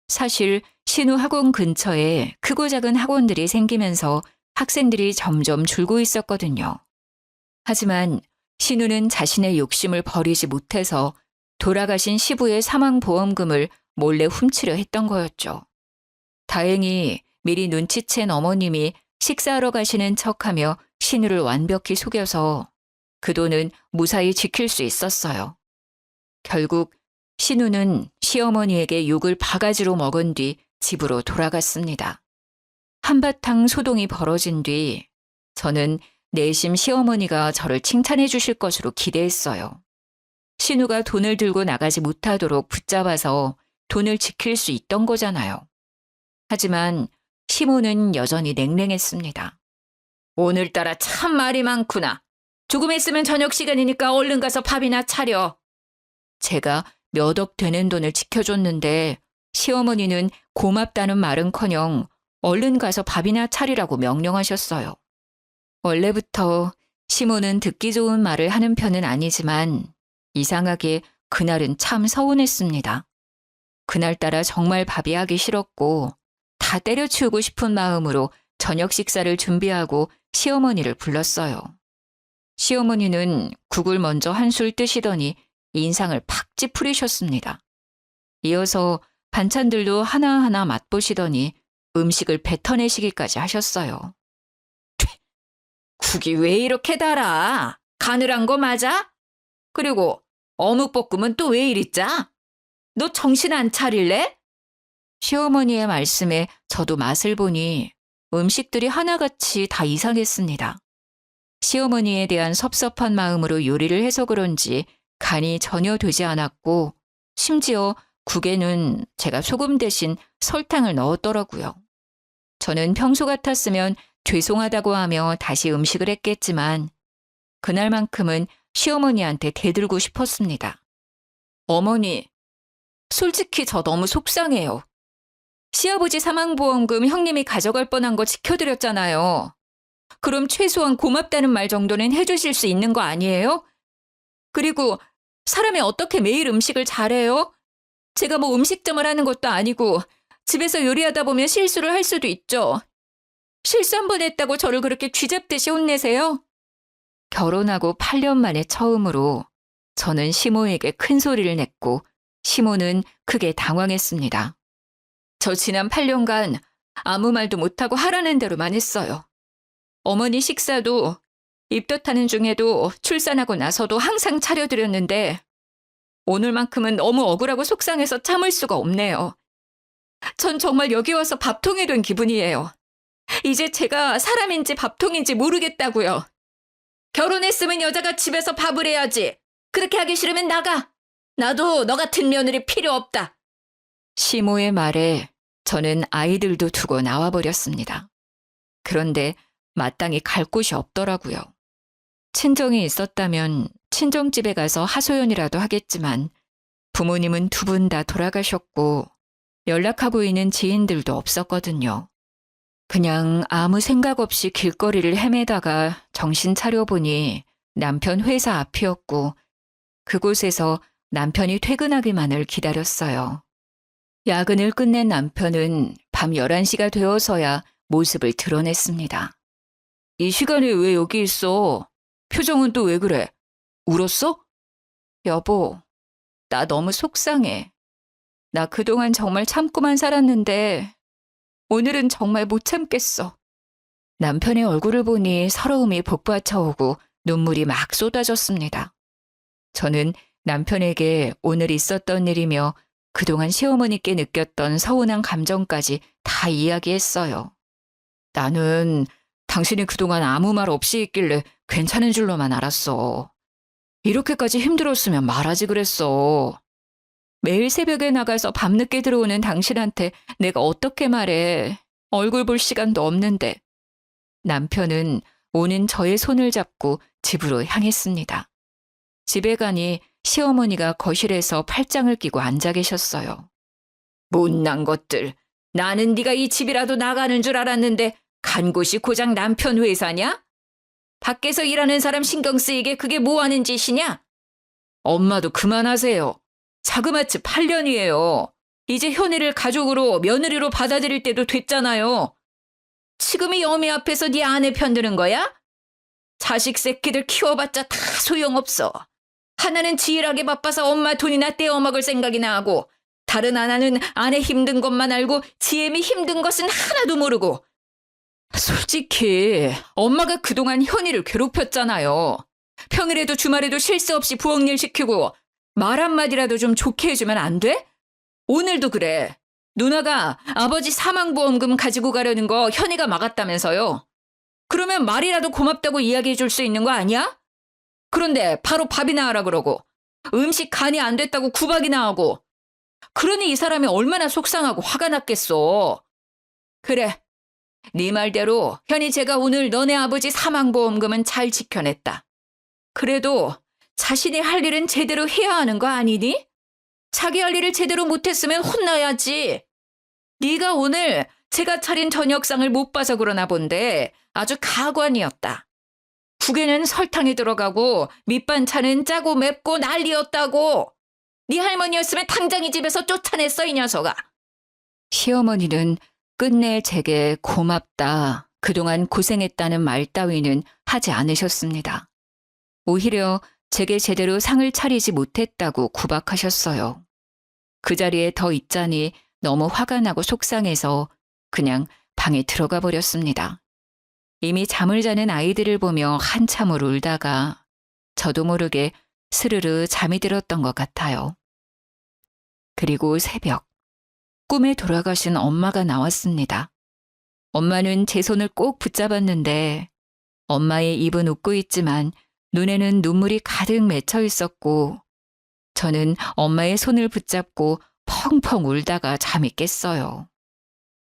사실 신우 학원 근처에 크고 작은 학원들이 생기면서 학생들이 점점 줄고 있었거든요. 하지만 신우는 자신의 욕심을 버리지 못해서 돌아가신 시부의 사망보험금을 몰래 훔치려 했던 거였죠. 다행히 미리 눈치챈 어머님이 식사하러 가시는 척하며 신우를 완벽히 속여서 그 돈은 무사히 지킬 수 있었어요. 결국 신우는 시어머니에게 욕을 바가지로 먹은 뒤 집으로 돌아갔습니다. 한바탕 소동이 벌어진 뒤 저는 내심 시어머니가 저를 칭찬해 주실 것으로 기대했어요. 신우가 돈을 들고 나가지 못하도록 붙잡아서 돈을 지킬 수 있던 거잖아요. 하지만 시모는 여전히 냉랭했습니다. 오늘따라 참 말이 많구나. 조금 있으면 저녁 시간이니까 얼른 가서 밥이나 차려. 제가 몇 억 되는 돈을 지켜줬는데 시어머니는 고맙다는 말은커녕 얼른 가서 밥이나 차리라고 명령하셨어요. 원래부터 시모는 듣기 좋은 말을 하는 편은 아니지만 이상하게 그날은 참 서운했습니다. 그날따라 정말 밥이 하기 싫었고 다 때려치우고 싶은 마음으로 저녁 식사를 준비하고 시어머니를 불렀어요. 시어머니는 국을 먼저 한술 뜨시더니 인상을 팍 찌푸리셨습니다. 이어서 반찬들도 하나하나 맛보시더니 음식을 뱉어내시기까지 하셨어요. 국이 왜 이렇게 달아? 가늘한 거 맞아? 그리고 어묵볶음은 또 왜 이리 짜? 너 정신 안 차릴래? 시어머니의 말씀에 저도 맛을 보니 음식들이 하나같이 다 이상했습니다. 시어머니에 대한 섭섭한 마음으로 요리를 해서 그런지 간이 전혀 되지 않았고 심지어 국에는 제가 소금 대신 설탕을 넣었더라고요. 저는 평소 같았으면 죄송하다고 하며 다시 음식을 했겠지만 그날만큼은 시어머니한테 대들고 싶었습니다. 어머니, 솔직히 저 너무 속상해요. 시아버지 사망보험금 형님이 가져갈 뻔한 거 지켜드렸잖아요. 그럼 최소한 고맙다는 말 정도는 해주실 수 있는 거 아니에요? 그리고 사람이 어떻게 매일 음식을 잘해요? 제가 뭐 음식점을 하는 것도 아니고 집에서 요리하다 보면 실수를 할 수도 있죠. 실수 한 번 했다고 저를 그렇게 쥐잡듯이 혼내세요? 결혼하고 8년 만에 처음으로 저는 시모에게 큰 소리를 냈고 시모는 크게 당황했습니다. 저 지난 8년간 아무 말도 못하고 하라는 대로만 했어요. 어머니 식사도 입덧하는 중에도 출산하고 나서도 항상 차려드렸는데 오늘만큼은 너무 억울하고 속상해서 참을 수가 없네요. 전 정말 여기 와서 밥통이 된 기분이에요. 이제 제가 사람인지 밥통인지 모르겠다고요. 결혼했으면 여자가 집에서 밥을 해야지. 그렇게 하기 싫으면 나가. 나도 너 같은 며느리 필요 없다. 시모의 말에 저는 아이들도 두고 나와버렸습니다. 그런데 마땅히 갈 곳이 없더라고요. 친정이 있었다면 친정집에 가서 하소연이라도 하겠지만 부모님은 두 분 다 돌아가셨고 연락하고 있는 지인들도 없었거든요. 그냥 아무 생각 없이 길거리를 헤매다가 정신 차려보니 남편 회사 앞이었고 그곳에서 남편이 퇴근하기만을 기다렸어요. 야근을 끝낸 남편은 밤 11시가 되어서야 모습을 드러냈습니다. 이 시간에 왜 여기 있어? 표정은 또 왜 그래? 울었어? 여보, 나 너무 속상해. 나 그동안 정말 참고만 살았는데 오늘은 정말 못 참겠어. 남편의 얼굴을 보니 서러움이 복받쳐오고 눈물이 막 쏟아졌습니다. 저는 남편에게 오늘 있었던 일이며 그동안 시어머니께 느꼈던 서운한 감정까지 다 이야기했어요. 나는 당신이 그동안 아무 말 없이 있길래 괜찮은 줄로만 알았어. 이렇게까지 힘들었으면 말하지 그랬어. 매일 새벽에 나가서 밤늦게 들어오는 당신한테 내가 어떻게 말해. 얼굴 볼 시간도 없는데. 남편은 오는 저의 손을 잡고 집으로 향했습니다. 집에 가니 시어머니가 거실에서 팔짱을 끼고 앉아 계셨어요. 못난 것들. 나는 네가 이 집이라도 나가는 줄 알았는데 간 곳이 고작 남편 회사냐? 밖에서 일하는 사람 신경 쓰이게 그게 뭐 하는 짓이냐? 엄마도 그만하세요. 자그마치 8년이에요. 이제 현이를 가족으로 며느리로 받아들일 때도 됐잖아요. 지금이 여미 앞에서 네 아내 편드는 거야? 자식 새끼들 키워봤자 다 소용없어. 하나는 지일하게 바빠서 엄마 돈이나 떼어먹을 생각이나 하고 다른 하나는 아내 힘든 것만 알고 지엠이 힘든 것은 하나도 모르고. 솔직히 엄마가 그동안 현이를 괴롭혔잖아요. 평일에도 주말에도 쉴 새 없이 부엌일 시키고 말 한마디라도 좀 좋게 해주면 안 돼? 오늘도 그래. 누나가 아버지 사망보험금 가지고 가려는 거 현이가 막았다면서요. 그러면 말이라도 고맙다고 이야기해 줄 수 있는 거 아니야? 그런데 바로 밥이나 하라 그러고 음식 간이 안 됐다고 구박이나 하고. 그러니 이 사람이 얼마나 속상하고 화가 났겠어. 그래. 네 말대로 현이 제가 오늘 너네 아버지 사망보험금은 잘 지켜냈다. 그래도 자신이 할 일은 제대로 해야 하는 거 아니니? 자기 할 일을 제대로 못했으면 혼나야지. 네가 오늘 제가 차린 저녁상을 못 봐서 그러나 본데 아주 가관이었다. 국에는 설탕이 들어가고 밑반찬은 짜고 맵고 난리였다고. 네 할머니였으면 당장 이 집에서 쫓아냈어, 이 녀석아. 시어머니는 끝내 제게 고맙다, 그동안 고생했다는 말 따위는 하지 않으셨습니다. 오히려 제게 제대로 상을 차리지 못했다고 구박하셨어요. 그 자리에 더 있자니 너무 화가 나고 속상해서 그냥 방에 들어가 버렸습니다. 이미 잠을 자는 아이들을 보며 한참을 울다가 저도 모르게 스르르 잠이 들었던 것 같아요. 그리고 새벽, 꿈에 돌아가신 엄마가 나왔습니다. 엄마는 제 손을 꼭 붙잡았는데 엄마의 입은 웃고 있지만 눈에는 눈물이 가득 맺혀 있었고 저는 엄마의 손을 붙잡고 펑펑 울다가 잠이 깼어요.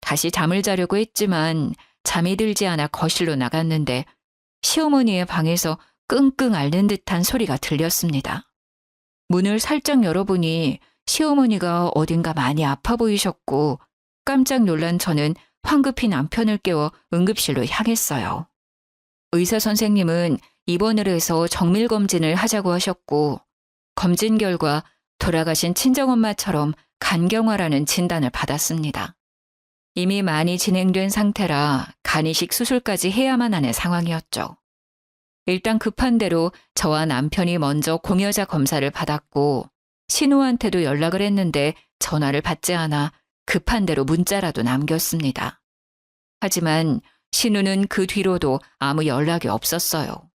다시 잠을 자려고 했지만 잠이 들지 않아 거실로 나갔는데 시어머니의 방에서 끙끙 앓는 듯한 소리가 들렸습니다. 문을 살짝 열어보니 시어머니가 어딘가 많이 아파 보이셨고 깜짝 놀란 저는 황급히 남편을 깨워 응급실로 향했어요. 의사 선생님은 입원을 해서 정밀검진을 하자고 하셨고 검진 결과 돌아가신 친정엄마처럼 간경화라는 진단을 받았습니다. 이미 많이 진행된 상태라 간이식 수술까지 해야만 하는 상황이었죠. 일단 급한 대로 저와 남편이 먼저 공여자 검사를 받았고 신우한테도 연락을 했는데 전화를 받지 않아 급한 대로 문자라도 남겼습니다. 하지만 신우는 그 뒤로도 아무 연락이 없었어요.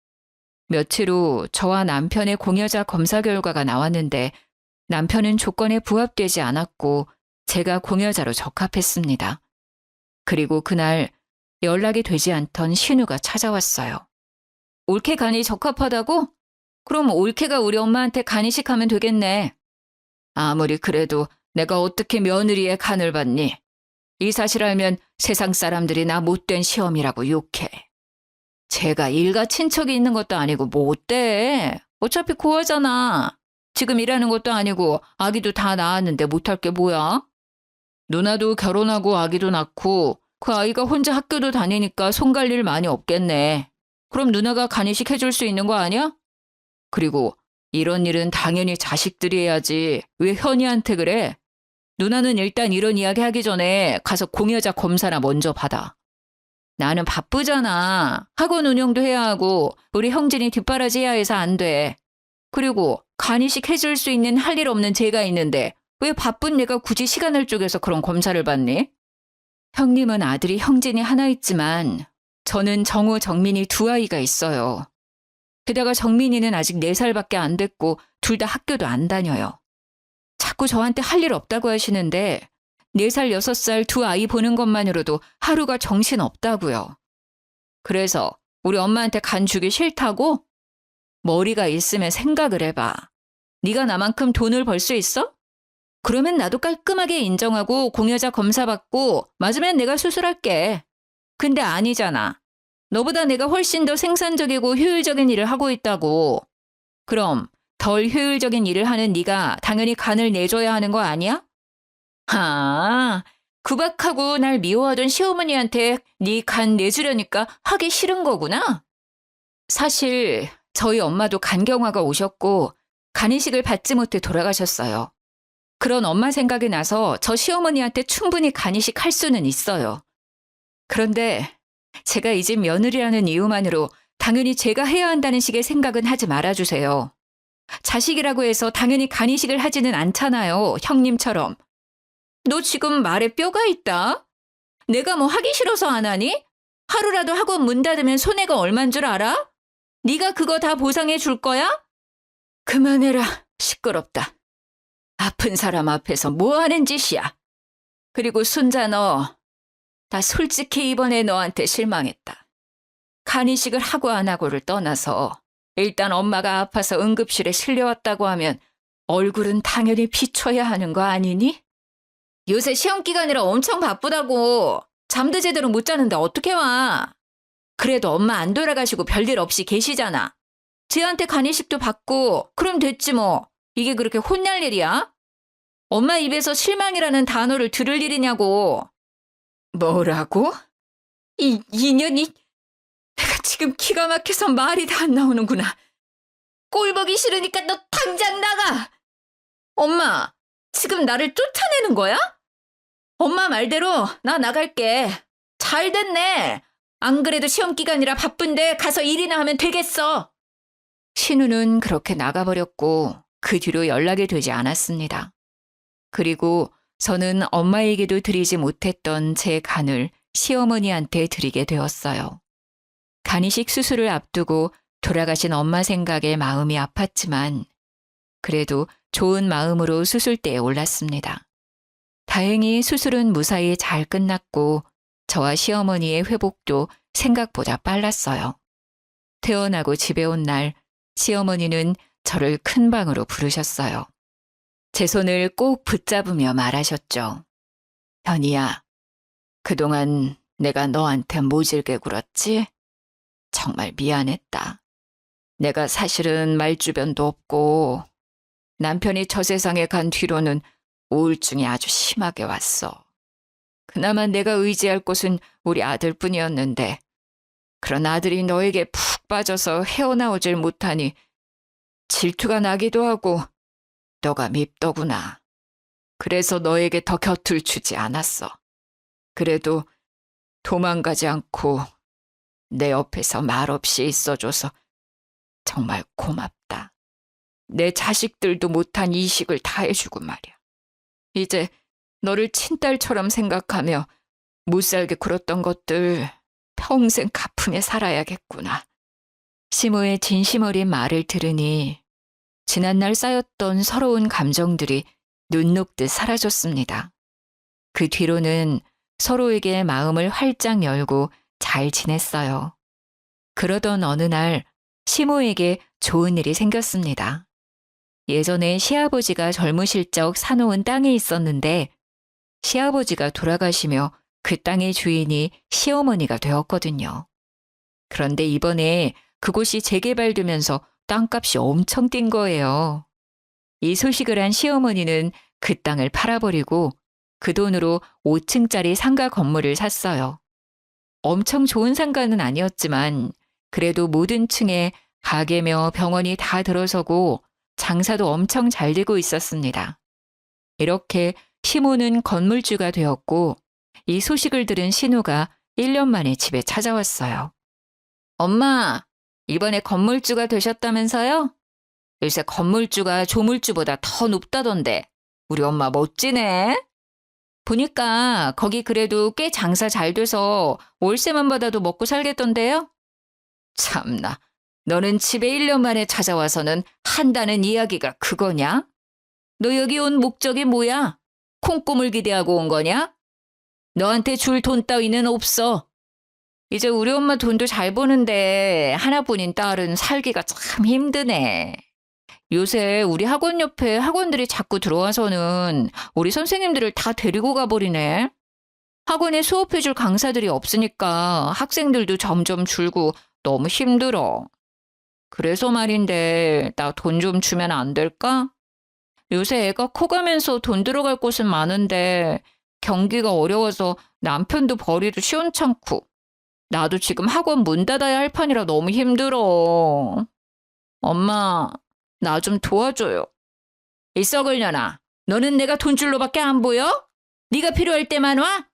며칠 후 저와 남편의 공여자 검사 결과가 나왔는데 남편은 조건에 부합되지 않았고 제가 공여자로 적합했습니다. 그리고 그날 연락이 되지 않던 신우가 찾아왔어요. 올케 간이 적합하다고? 그럼 올케가 우리 엄마한테 간이식하면 되겠네. 아무리 그래도 내가 어떻게 며느리의 간을 받니? 이 사실 알면 세상 사람들이 나 못된 시험이라고 욕해. 제가 일가 친척이 있는 것도 아니고 뭐 어때? 어차피 고아잖아. 지금 일하는 것도 아니고 아기도 다 낳았는데 못할 게 뭐야? 누나도 결혼하고 아기도 낳고 그 아이가 혼자 학교도 다니니까 손 갈 일 많이 없겠네. 그럼 누나가 간이식 해줄 수 있는 거 아니야? 그리고 이런 일은 당연히 자식들이 해야지. 왜 현이한테 그래? 누나는 일단 이런 이야기 하기 전에 가서 공여자 검사나 먼저 받아. 나는 바쁘잖아. 학원 운영도 해야 하고 우리 형진이 뒷바라지 해야 해서 안 돼. 그리고 간이식 해줄 수 있는 할 일 없는 제가 있는데 왜 바쁜 내가 굳이 시간을 쪼개서 그런 검사를 받니? 형님은 아들이 형진이 하나 있지만 저는 정우, 정민이 두 아이가 있어요. 게다가 정민이는 아직 4살밖에 안 됐고 둘 다 학교도 안 다녀요. 자꾸 저한테 할 일 없다고 하시는데 4살, 6살 두 아이 보는 것만으로도 하루가 정신 없다고요. 그래서 우리 엄마한테 간 주기 싫다고? 머리가 있으면 생각을 해봐. 네가 나만큼 돈을 벌 수 있어? 그러면 나도 깔끔하게 인정하고 공여자 검사 받고 맞으면 내가 수술할게. 근데 아니잖아. 너보다 내가 훨씬 더 생산적이고 효율적인 일을 하고 있다고. 그럼 덜 효율적인 일을 하는 네가 당연히 간을 내줘야 하는 거 아니야? 아, 구박하고 날 미워하던 시어머니한테 네 간 내주려니까 하기 싫은 거구나. 사실 저희 엄마도 간경화가 오셨고 간이식을 받지 못해 돌아가셨어요. 그런 엄마 생각이 나서 저 시어머니한테 충분히 간이식 할 수는 있어요. 그런데 제가 이 집 며느리라는 이유만으로 당연히 제가 해야 한다는 식의 생각은 하지 말아주세요. 자식이라고 해서 당연히 간이식을 하지는 않잖아요, 형님처럼. 너 지금 말에 뼈가 있다? 내가 뭐 하기 싫어서 안 하니? 하루라도 학원 문 닫으면 손해가 얼만 줄 알아? 네가 그거 다 보상해 줄 거야? 그만해라, 시끄럽다. 아픈 사람 앞에서 뭐 하는 짓이야? 그리고 순자 너, 나 솔직히 이번에 너한테 실망했다. 간이식을 하고 안 하고를 떠나서 일단 엄마가 아파서 응급실에 실려왔다고 하면 얼굴은 당연히 비춰야 하는 거 아니니? 요새 시험 기간이라 엄청 바쁘다고. 잠도 제대로 못 자는데 어떻게 와? 그래도 엄마 안 돌아가시고 별일 없이 계시잖아. 쟤한테 간이식도 받고 그럼 됐지 뭐. 이게 그렇게 혼날 일이야? 엄마 입에서 실망이라는 단어를 들을 일이냐고. 뭐라고? 이 인연이... 내가 지금 기가 막혀서 말이 다 안 나오는구나. 꼴 보기 싫으니까 너 당장 나가. 엄마, 지금 나를 쫓아내는 거야? 엄마 말대로 나 나갈게. 잘 됐네. 안 그래도 시험 기간이라 바쁜데 가서 일이나 하면 되겠어. 신우는 그렇게 나가버렸고 그 뒤로 연락이 되지 않았습니다. 그리고 저는 엄마에게도 드리지 못했던 제 간을 시어머니한테 드리게 되었어요. 간이식 수술을 앞두고 돌아가신 엄마 생각에 마음이 아팠지만 그래도 좋은 마음으로 수술대에 올랐습니다. 다행히 수술은 무사히 잘 끝났고 저와 시어머니의 회복도 생각보다 빨랐어요. 퇴원하고 집에 온 날 시어머니는 저를 큰 방으로 부르셨어요. 제 손을 꼭 붙잡으며 말하셨죠. 현이야, 그동안 내가 너한테 모질게 굴었지? 정말 미안했다. 내가 사실은 말주변도 없고 남편이 저 세상에 간 뒤로는 우울증이 아주 심하게 왔어. 그나마 내가 의지할 곳은 우리 아들뿐이었는데 그런 아들이 너에게 푹 빠져서 헤어나오질 못하니 질투가 나기도 하고 너가 밉더구나. 그래서 너에게 더 곁을 주지 않았어. 그래도 도망가지 않고 내 옆에서 말없이 있어줘서 정말 고맙다. 내 자식들도 못한 이식을 다 해주고 말이야. 이제 너를 친딸처럼 생각하며 못살게 굴었던 것들 평생 갚으며 살아야겠구나. 시모의 진심 어린 말을 들으니 지난날 쌓였던 서러운 감정들이 눈 녹듯 사라졌습니다. 그 뒤로는 서로에게 마음을 활짝 열고 잘 지냈어요. 그러던 어느 날 시모에게 좋은 일이 생겼습니다. 예전에 시아버지가 젊으실 적 사놓은 땅이 있었는데 시아버지가 돌아가시며 그 땅의 주인이 시어머니가 되었거든요. 그런데 이번에 그곳이 재개발되면서 땅값이 엄청 뛴 거예요. 이 소식을 한 시어머니는 그 땅을 팔아버리고 그 돈으로 5층짜리 상가 건물을 샀어요. 엄청 좋은 상가는 아니었지만 그래도 모든 층에 가게며 병원이 다 들어서고 장사도 엄청 잘 되고 있었습니다. 이렇게 시모는 건물주가 되었고 이 소식을 들은 신우가 1년 만에 집에 찾아왔어요. 엄마, 이번에 건물주가 되셨다면서요? 요새 건물주가 조물주보다 더 높다던데 우리 엄마 멋지네. 보니까 거기 그래도 꽤 장사 잘 돼서 월세만 받아도 먹고 살겠던데요? 참나, 너는 집에 1년 만에 찾아와서는 한다는 이야기가 그거냐? 너 여기 온 목적이 뭐야? 콩고물 기대하고 온 거냐? 너한테 줄 돈 따위는 없어. 이제 우리 엄마 돈도 잘 버는데 하나뿐인 딸은 살기가 참 힘드네. 요새 우리 학원 옆에 학원들이 자꾸 들어와서는 우리 선생님들을 다 데리고 가버리네. 학원에 수업해줄 강사들이 없으니까 학생들도 점점 줄고 너무 힘들어. 그래서 말인데 나 돈 좀 주면 안 될까? 요새 애가 커가면서 돈 들어갈 곳은 많은데 경기가 어려워서 남편도 벌이도 시원찮고 나도 지금 학원 문 닫아야 할 판이라 너무 힘들어. 엄마, 나 좀 도와줘요. 이 썩을년아, 너는 내가 돈줄로밖에 안 보여? 네가 필요할 때만 와?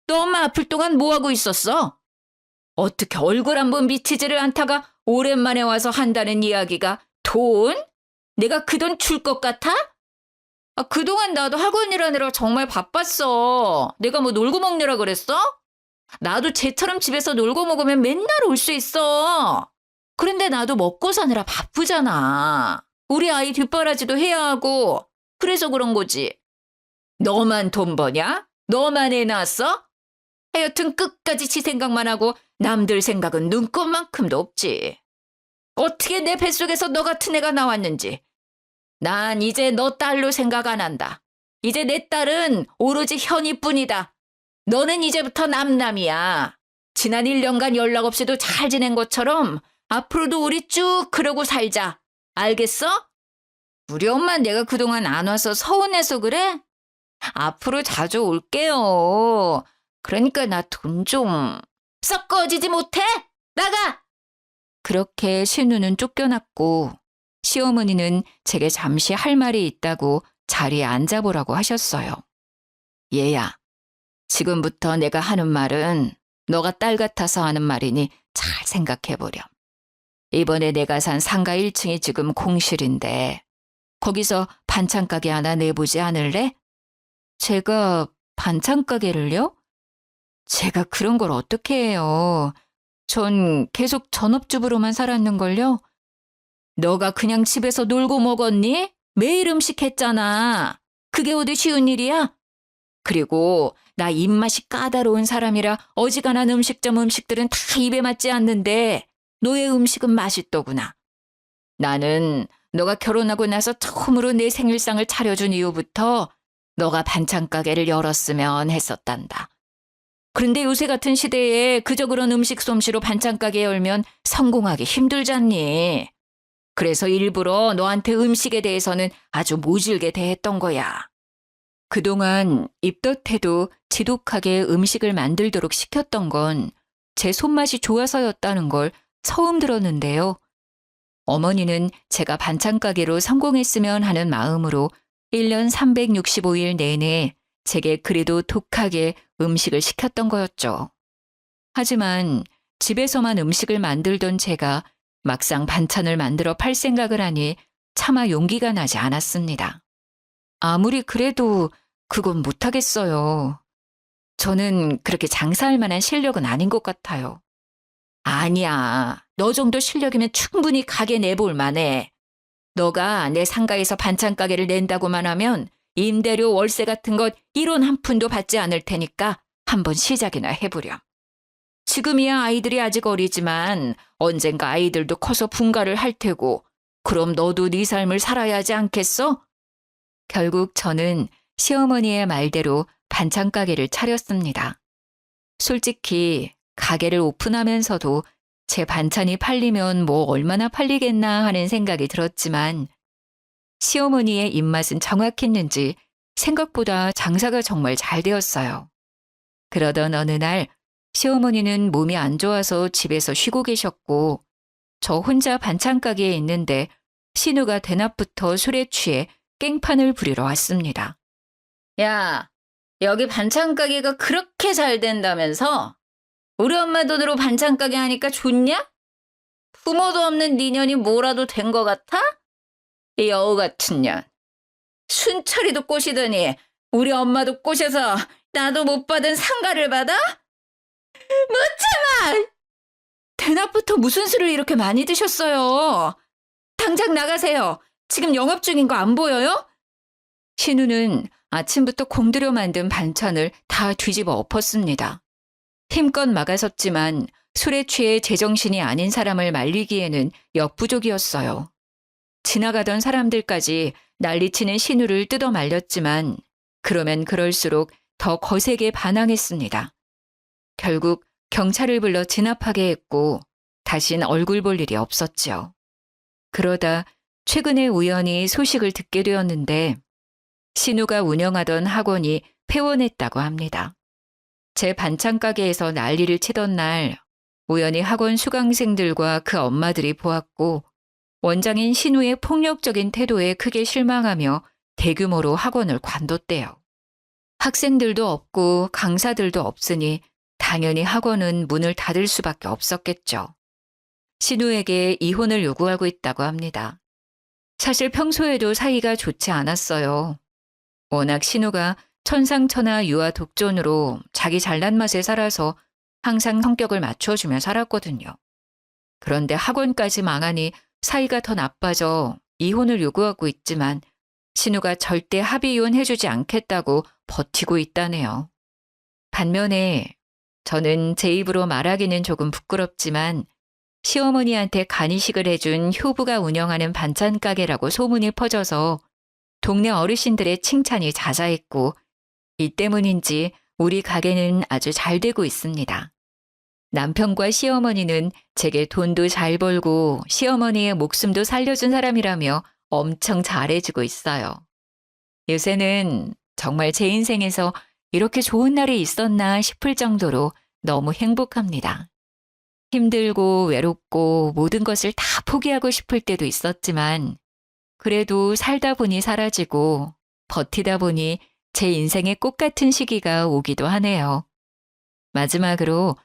너 엄마 아플 동안 뭐하고 있었어? 어떻게 얼굴 한번 비치지를 않다가 오랜만에 와서 한다는 이야기가 돈? 내가 그 돈 줄 것 같아? 그동안 나도 학원 일하느라 정말 바빴어. 내가 뭐 놀고 먹느라 그랬어? 나도 쟤처럼 집에서 놀고 먹으면 맨날 올 수 있어. 그런데 나도 먹고 사느라 바쁘잖아. 우리 아이 뒷바라지도 해야 하고. 그래서 그런 거지. 너만 돈 버냐? 너만 애 낳았어? 하여튼 끝까지 지 생각만 하고 남들 생각은 눈꼽만큼도 없지. 어떻게 내 뱃속에서 너 같은 애가 나왔는지. 난 이제 너 딸로 생각 안 한다. 이제 내 딸은 오로지 현이뿐이다. 너는 이제부터 남남이야. 지난 1년간 연락 없이도 잘 지낸 것처럼 앞으로도 우리 쭉 그러고 살자. 알겠어? 우리 엄마 내가 그동안 안 와서 서운해서 그래? 앞으로 자주 올게요. 그러니까 나 돈 좀. 썩 꺼지지 못해? 나가! 그렇게 신우는 쫓겨났고 시어머니는 제게 잠시 할 말이 있다고 자리에 앉아보라고 하셨어요. 얘야, 지금부터 내가 하는 말은 너가 딸 같아서 하는 말이니 잘 생각해보렴. 이번에 내가 산 상가 1층이 지금 공실인데 거기서 반찬 가게 하나 내보지 않을래? 제가 반찬 가게를요? 제가 그런 걸 어떻게 해요? 전 계속 전업주부로만 살았는걸요? 너가 그냥 집에서 놀고 먹었니? 매일 음식 했잖아. 그게 어디 쉬운 일이야? 그리고 나 입맛이 까다로운 사람이라 어지간한 음식점 음식들은 다 입에 맞지 않는데 너의 음식은 맛있더구나. 나는 너가 결혼하고 나서 처음으로 내 생일상을 차려준 이후부터 너가 반찬 가게를 열었으면 했었단다. 그런데 요새 같은 시대에 그저 그런 음식 솜씨로 반찬 가게 열면 성공하기 힘들잖니. 그래서 일부러 너한테 음식에 대해서는 아주 모질게 대했던 거야. 그동안 입덧해도 지독하게 음식을 만들도록 시켰던 건 제 손맛이 좋아서였다는 걸 처음 들었는데요. 어머니는 제가 반찬 가게로 성공했으면 하는 마음으로 1년 365일 내내 제게 그래도 독하게 음식을 시켰던 거였죠. 하지만 집에서만 음식을 만들던 제가 막상 반찬을 만들어 팔 생각을 하니 차마 용기가 나지 않았습니다. 아무리 그래도 그건 못하겠어요. 저는 그렇게 장사할 만한 실력은 아닌 것 같아요. 아니야. 너 정도 실력이면 충분히 가게 내볼 만해. 너가 내 상가에서 반찬 가게를 낸다고만 하면 임대료 월세 같은 것 1원 한 푼도 받지 않을 테니까 한번 시작이나 해보렴. 지금이야 아이들이 아직 어리지만 언젠가 아이들도 커서 분가를 할 테고 그럼 너도 네 삶을 살아야 하지 않겠어? 결국 저는 시어머니의 말대로 반찬 가게를 차렸습니다. 솔직히 가게를 오픈하면서도 제 반찬이 팔리면 뭐 얼마나 팔리겠나 하는 생각이 들었지만 시어머니의 입맛은 정확했는지 생각보다 장사가 정말 잘 되었어요. 그러던 어느 날 시어머니는 몸이 안 좋아서 집에서 쉬고 계셨고 저 혼자 반찬 가게에 있는데 신우가 대낮부터 술에 취해 깽판을 부리러 왔습니다. 야, 여기 반찬 가게가 그렇게 잘 된다면서? 우리 엄마 돈으로 반찬 가게 하니까 좋냐? 부모도 없는 니년이 뭐라도 된 것 같아? 이 여우 같은 년. 순철이도 꼬시더니 우리 엄마도 꼬셔서 나도 못 받은 상가를 받아? 묻지마! 대낮부터 무슨 술을 이렇게 많이 드셨어요? 당장 나가세요. 지금 영업 중인 거 안 보여요? 신우는 아침부터 공들여 만든 반찬을 다 뒤집어 엎었습니다. 힘껏 막아섰지만 술에 취해 제정신이 아닌 사람을 말리기에는 역부족이었어요. 지나가던 사람들까지 난리치는 신우를 뜯어 말렸지만 그러면 그럴수록 더 거세게 반항했습니다. 결국 경찰을 불러 진압하게 했고 다신 얼굴 볼 일이 없었지요. 그러다 최근에 우연히 소식을 듣게 되었는데 신우가 운영하던 학원이 폐원했다고 합니다. 제 반찬 가게에서 난리를 치던 날 우연히 학원 수강생들과 그 엄마들이 보았고 원장인 신우의 폭력적인 태도에 크게 실망하며 대규모로 학원을 관뒀대요. 학생들도 없고 강사들도 없으니 당연히 학원은 문을 닫을 수밖에 없었겠죠. 신우에게 이혼을 요구하고 있다고 합니다. 사실 평소에도 사이가 좋지 않았어요. 워낙 신우가 천상천하 유아 독존으로 자기 잘난 맛에 살아서 항상 성격을 맞춰주며 살았거든요. 그런데 학원까지 망하니 사이가 더 나빠져 이혼을 요구하고 있지만 신우가 절대 합의 이혼해주지 않겠다고 버티고 있다네요. 반면에 저는 제 입으로 말하기는 조금 부끄럽지만 시어머니한테 간이식을 해준 효부가 운영하는 반찬 가게라고 소문이 퍼져서 동네 어르신들의 칭찬이 자자했고 이 때문인지 우리 가게는 아주 잘 되고 있습니다. 남편과 시어머니는 제게 돈도 잘 벌고 시어머니의 목숨도 살려준 사람이라며 엄청 잘해주고 있어요. 요새는 정말 제 인생에서 이렇게 좋은 날이 있었나 싶을 정도로 너무 행복합니다. 힘들고 외롭고 모든 것을 다 포기하고 싶을 때도 있었지만 그래도 살다 보니 사라지고 버티다 보니 제 인생의 꽃 같은 시기가 오기도 하네요. 마지막으로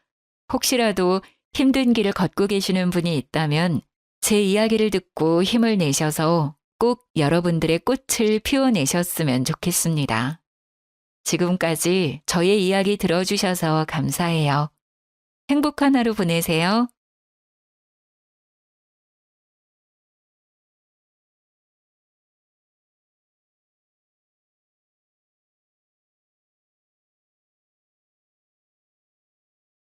혹시라도 힘든 길을 걷고 계시는 분이 있다면 제 이야기를 듣고 힘을 내셔서 꼭 여러분들의 꽃을 피워내셨으면 좋겠습니다. 지금까지 저의 이야기 들어주셔서 감사해요. 행복한 하루 보내세요.